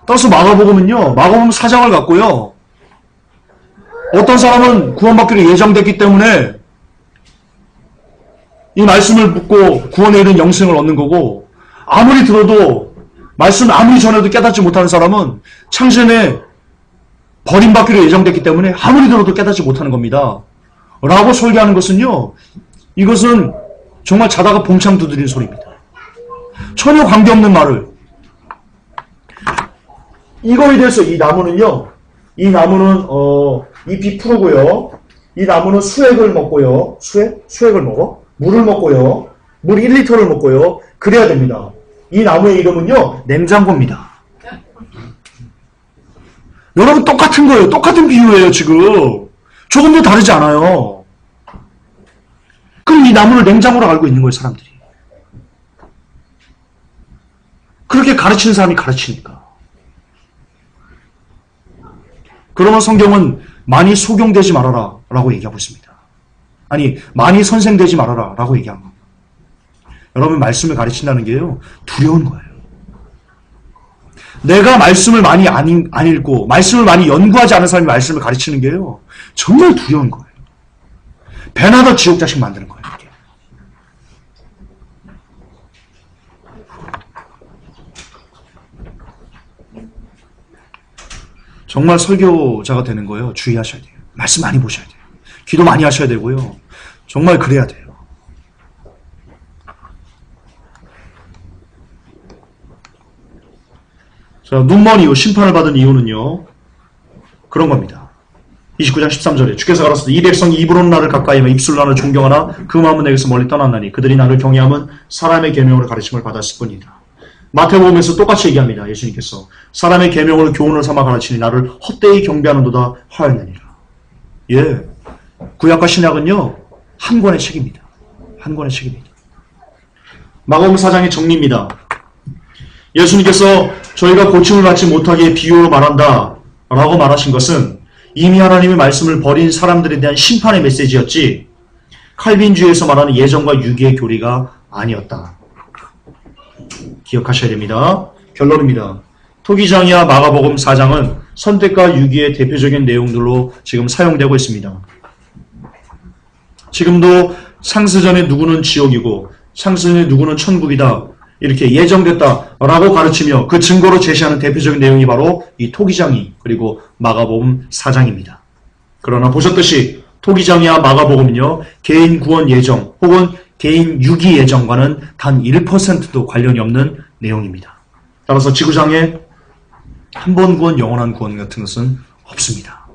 따라서 마가복음은요, 마가복음 4장을 갖고요, 어떤 사람은 구원받기로 예정됐기 때문에 이 말씀을 묻고 구원에 이른 영생을 얻는 거고, 아무리 들어도 말씀 아무리 전해도 깨닫지 못하는 사람은 창세전에 버림받기로 예정됐기 때문에 아무리 들어도 깨닫지 못하는 겁니다. 라고 설교하는 것은요, 이것은 정말 자다가 봉창 두드리는 소리입니다. 전혀 관계없는 말을. 이거에 대해서 이 나무는요, 이 나무는 잎이 푸르고요, 이 나무는 수액을 먹고요, 수액을 먹어? 물을 먹고요, 물 1리터를 먹고요, 그래야 됩니다. 이 나무의 이름은요, 냉장고입니다. 여러분 똑같은 거예요. 똑같은 비유예요, 지금. 조금도 다르지 않아요. 그럼 이 나무를 냉장고로 알고 있는 거예요, 사람들이. 그렇게 가르치는 사람이 가르치니까. 그러면 성경은 많이 소경되지 말아라 라고 얘기하고 있습니다. 아니, 많이 선생되지 말아라 라고 얘기한 겁니다. 여러분 말씀을 가르친다는 게요, 두려운 거예요. 내가 말씀을 많이 안 읽고 말씀을 많이 연구하지 않은 사람이 말씀을 가르치는 게요, 정말 두려운 거예요. 배나 더 지옥 자식 만드는 거예요. 이게. 정말 설교자가 되는 거예요. 주의하셔야 돼요. 말씀 많이 보셔야 돼요. 기도 많이 하셔야 되고요. 정말 그래야 돼요. 자, 눈먼 이유, 심판을 받은 이유는요. 그런 겁니다. 29장 13절에 주께서 가라사대 이 백성이 입으로는 나를 가까이 하며 입술로 나를 존경하나 그 마음은 내게서 멀리 떠났나니 그들이 나를 경외함은 사람의 계명으로 가르침을 받았을 뿐이다. 마태복음에서 똑같이 얘기합니다. 예수님께서 사람의 계명으로 교훈을 삼아 가르치니 나를 헛되이 경배하는도다 하였느니라. 예, 구약과 신약은요 한 권의 책입니다. 한 권의 책입니다. 마가복음 4장의 정리입니다. 예수님께서 저희가 고침을 받지 못하게 비유로 말한다 라고 말하신 것은 이미 하나님의 말씀을 버린 사람들에 대한 심판의 메시지였지 칼빈주의에서 말하는 예정과 유기의 교리가 아니었다. 기억하셔야 됩니다. 결론입니다. 토기장이와 마가복음 4장은 선택과 유기의 대표적인 내용들로 지금 사용되고 있습니다. 지금도 창세전에 누구는 지옥이고 창세전에 누구는 천국이다 이렇게 예정됐다라고 가르치며 그 증거로 제시하는 대표적인 내용이 바로 이 토기장이 그리고 마가복음 4장입니다. 그러나 보셨듯이 토기장이와 마가복음은요 개인 구원 예정 혹은 개인 유기 예정과는 단 1%도 관련이 없는 내용입니다. 따라서 지구상에 한 번 구원 영원한 구원 같은 것은 없습니다.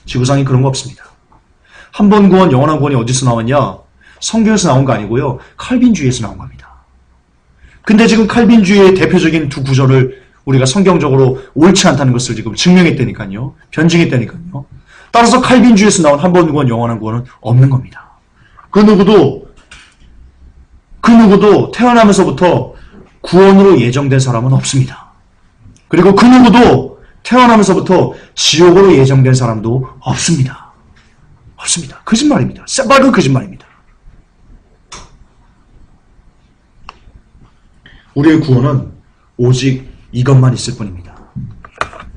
지구상에 그런 거 없습니다. 한 번 구원 영원한 구원이 어디서 나왔냐? 성경에서 나온 거 아니고요 칼빈주의에서 나온 겁니다. 근데 지금 칼빈주의의 대표적인 두 구절을 우리가 성경적으로 옳지 않다는 것을 지금 증명했다니까요. 변증했다니까요. 따라서 칼빈주의에서 나온 한 번 구원, 영원한 구원은 없는 겁니다. 그 누구도 태어나면서부터 구원으로 예정된 사람은 없습니다. 그리고 그 누구도 태어나면서부터 지옥으로 예정된 사람도 없습니다. 없습니다. 거짓말입니다. 새빨간 거짓말입니다. 우리의 구원은 오직 이것만 있을 뿐입니다.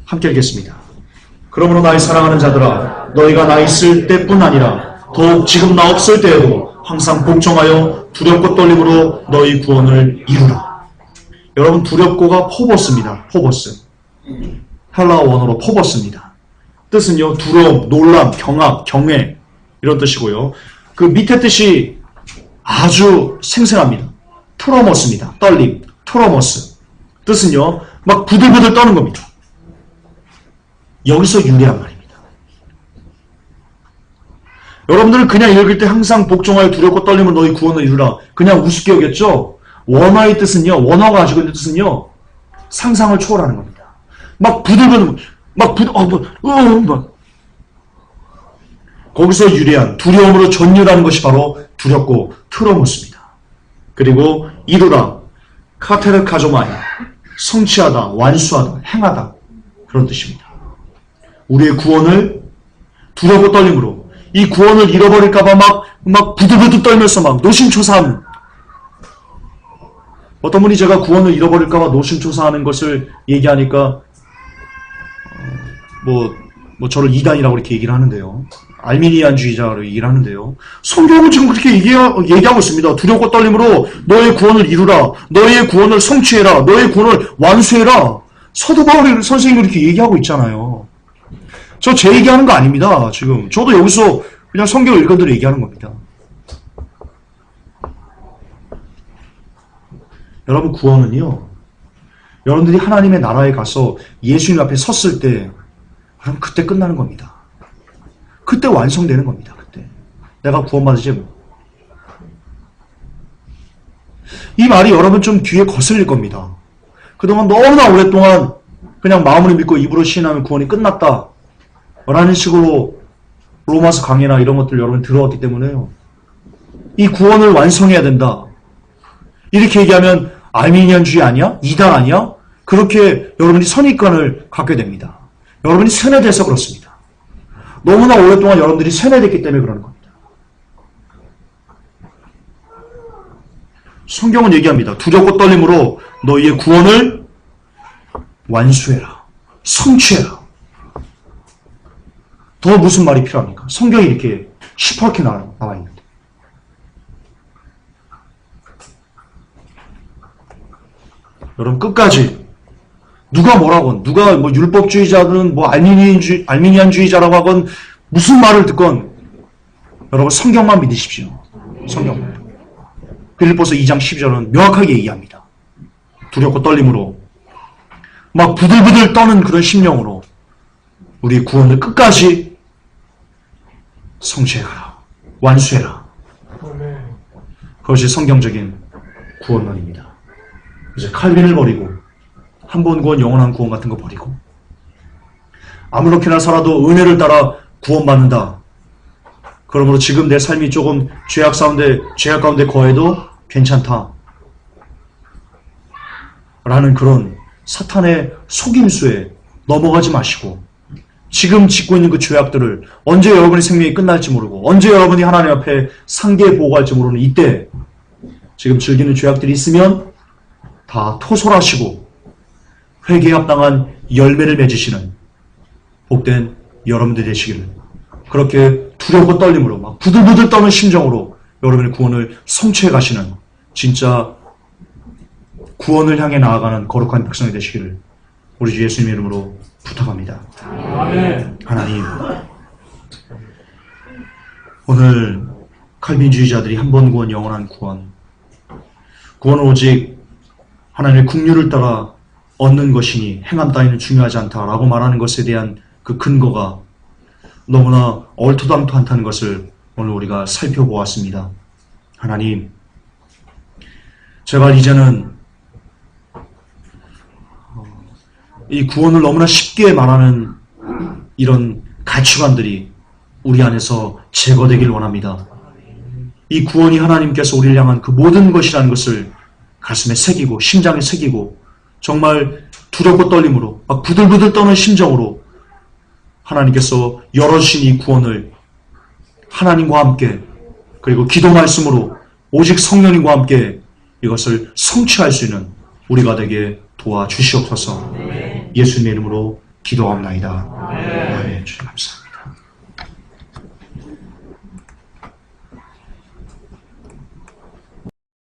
함께 읽겠습니다. 그러므로 나의 사랑하는 자들아 너희가 나 있을 때뿐 아니라 더욱 지금 나 없을 때에도 항상 복종하여 두렵고 떨림으로 너희 구원을 이루라. 여러분 두렵고가 포버스입니다. 포버스. 헬라어 원어로 포버스입니다. 뜻은요 두려움, 놀람, 경악, 경외 이런 뜻이고요. 그 밑에 뜻이 아주 생생합니다. 트로머스입니다. 떨림, 트로머스. 뜻은요, 막 부들부들 떠는 겁니다. 여기서 유래한 말입니다. 여러분들은 그냥 읽을 때 항상 복종하여 두렵고 떨림은 너희 구원을 이루라. 그냥 우습게 여겼죠? 원어의 뜻은요, 원어가 가지고 있는 뜻은요, 상상을 초월하는 겁니다. 막 부들부들, 거기서 유래한 두려움으로 전율하는 것이 바로 두렵고 트로머스입니다. 그리고 이루라, 카테르카조마이, 성취하다, 완수하다, 행하다 그런 뜻입니다. 우리의 구원을 두렵고 떨림으로 이 구원을 잃어버릴까봐 막 부들부들 떨면서 막 노심초사하는 어떤 분이 제가 구원을 잃어버릴까봐 노심초사하는 것을 얘기하니까 뭐 저를 이단이라고 이렇게 얘기를 하는데요. 알미니안주의자로 얘기를 하는데요. 성경은 지금 그렇게 얘기하고 있습니다. 두렵고 떨림으로 너의 구원을 이루라. 너의 구원을 성취해라. 너의 구원을 완수해라. 사도 바울 선생님이 그렇게 얘기하고 있잖아요. 저 제 얘기하는 거 아닙니다. 지금 저도 여기서 그냥 성경 읽은 대로 얘기하는 겁니다. 여러분 구원은요. 여러분들이 하나님의 나라에 가서 예수님 앞에 섰을 때 그럼 그때 끝나는 겁니다. 그때 완성되는 겁니다. 그때 내가 구원받으지 뭐. 이 말이 여러분 좀 귀에 거슬릴 겁니다. 그동안 너무나 오랫동안 그냥 마음으로 믿고 입으로 시인하면 구원이 끝났다 라는 식으로 로마서 강해나 이런 것들 여러분 들어왔기 때문에요. 이 구원을 완성해야 된다 이렇게 얘기하면 알미니안주의 아니야? 이단 아니야? 그렇게 여러분이 선입관을 갖게 됩니다. 여러분이 세뇌돼서 그렇습니다. 너무나 오랫동안 여러분들이 세뇌됐기 때문에 그러는 겁니다. 성경은 얘기합니다. 두렵고 떨림으로 너희의 구원을 완수해라. 성취해라. 더 무슨 말이 필요합니까? 성경이 이렇게 시퍼렇게 나와 있는데. 여러분 끝까지 누가 뭐라건 누가 뭐 율법주의자든 뭐 알미니안주의자라고 하건 무슨 말을 듣건 여러분 성경만 믿으십시오. 성경만. 빌립보서 2장 12절은 명확하게 얘기합니다. 두렵고 떨림으로 막 부들부들 떠는 그런 심령으로 우리 구원을 끝까지 성취해가라. 완수해라. 그것이 성경적인 구원론입니다. 이제 칼빈을 버리고 한 번 구원, 영원한 구원 같은 거 버리고 아무렇게나 살아도 은혜를 따라 구원받는다. 그러므로 지금 내 삶이 조금 죄악 가운데 거해도 괜찮다. 라는 그런 사탄의 속임수에 넘어가지 마시고 지금 짓고 있는 그 죄악들을 언제 여러분의 생명이 끝날지 모르고 언제 여러분이 하나님 앞에 상계 보고할지 모르는 이때 지금 즐기는 죄악들이 있으면 다 토설하시고 회개에 합당한 열매를 맺으시는 복된 여러분들 되시기를 그렇게 두렵고 떨림으로 막 부들부들 떠는 심정으로 여러분의 구원을 성취해 가시는 진짜 구원을 향해 나아가는 거룩한 백성이 되시기를 우리 주 예수님의 이름으로 부탁합니다. 아멘. 하나님, 오늘 칼빈주의자들이 한 번 구원, 영원한 구원, 구원은 오직 하나님의 긍휼을 따라 얻는 것이니 행함 따위는 중요하지 않다라고 말하는 것에 대한 그 근거가 너무나 얼토당토 않다는 것을 오늘 우리가 살펴보았습니다. 하나님, 제발 이제는 이 구원을 너무나 쉽게 말하는 이런 가치관들이 우리 안에서 제거되길 원합니다. 이 구원이 하나님께서 우리를 향한 그 모든 것이라는 것을 가슴에 새기고 심장에 새기고 정말 두렵고 떨림으로 막 부들부들 떠는 심정으로 하나님께서 열어주신 이 구원을 하나님과 함께 그리고 기도 말씀으로 오직 성령님과 함께 이것을 성취할 수 있는 우리가 되게 도와주시옵소서. 예수님의 이름으로 기도합나이다. 아멘. 주님 감사합니다.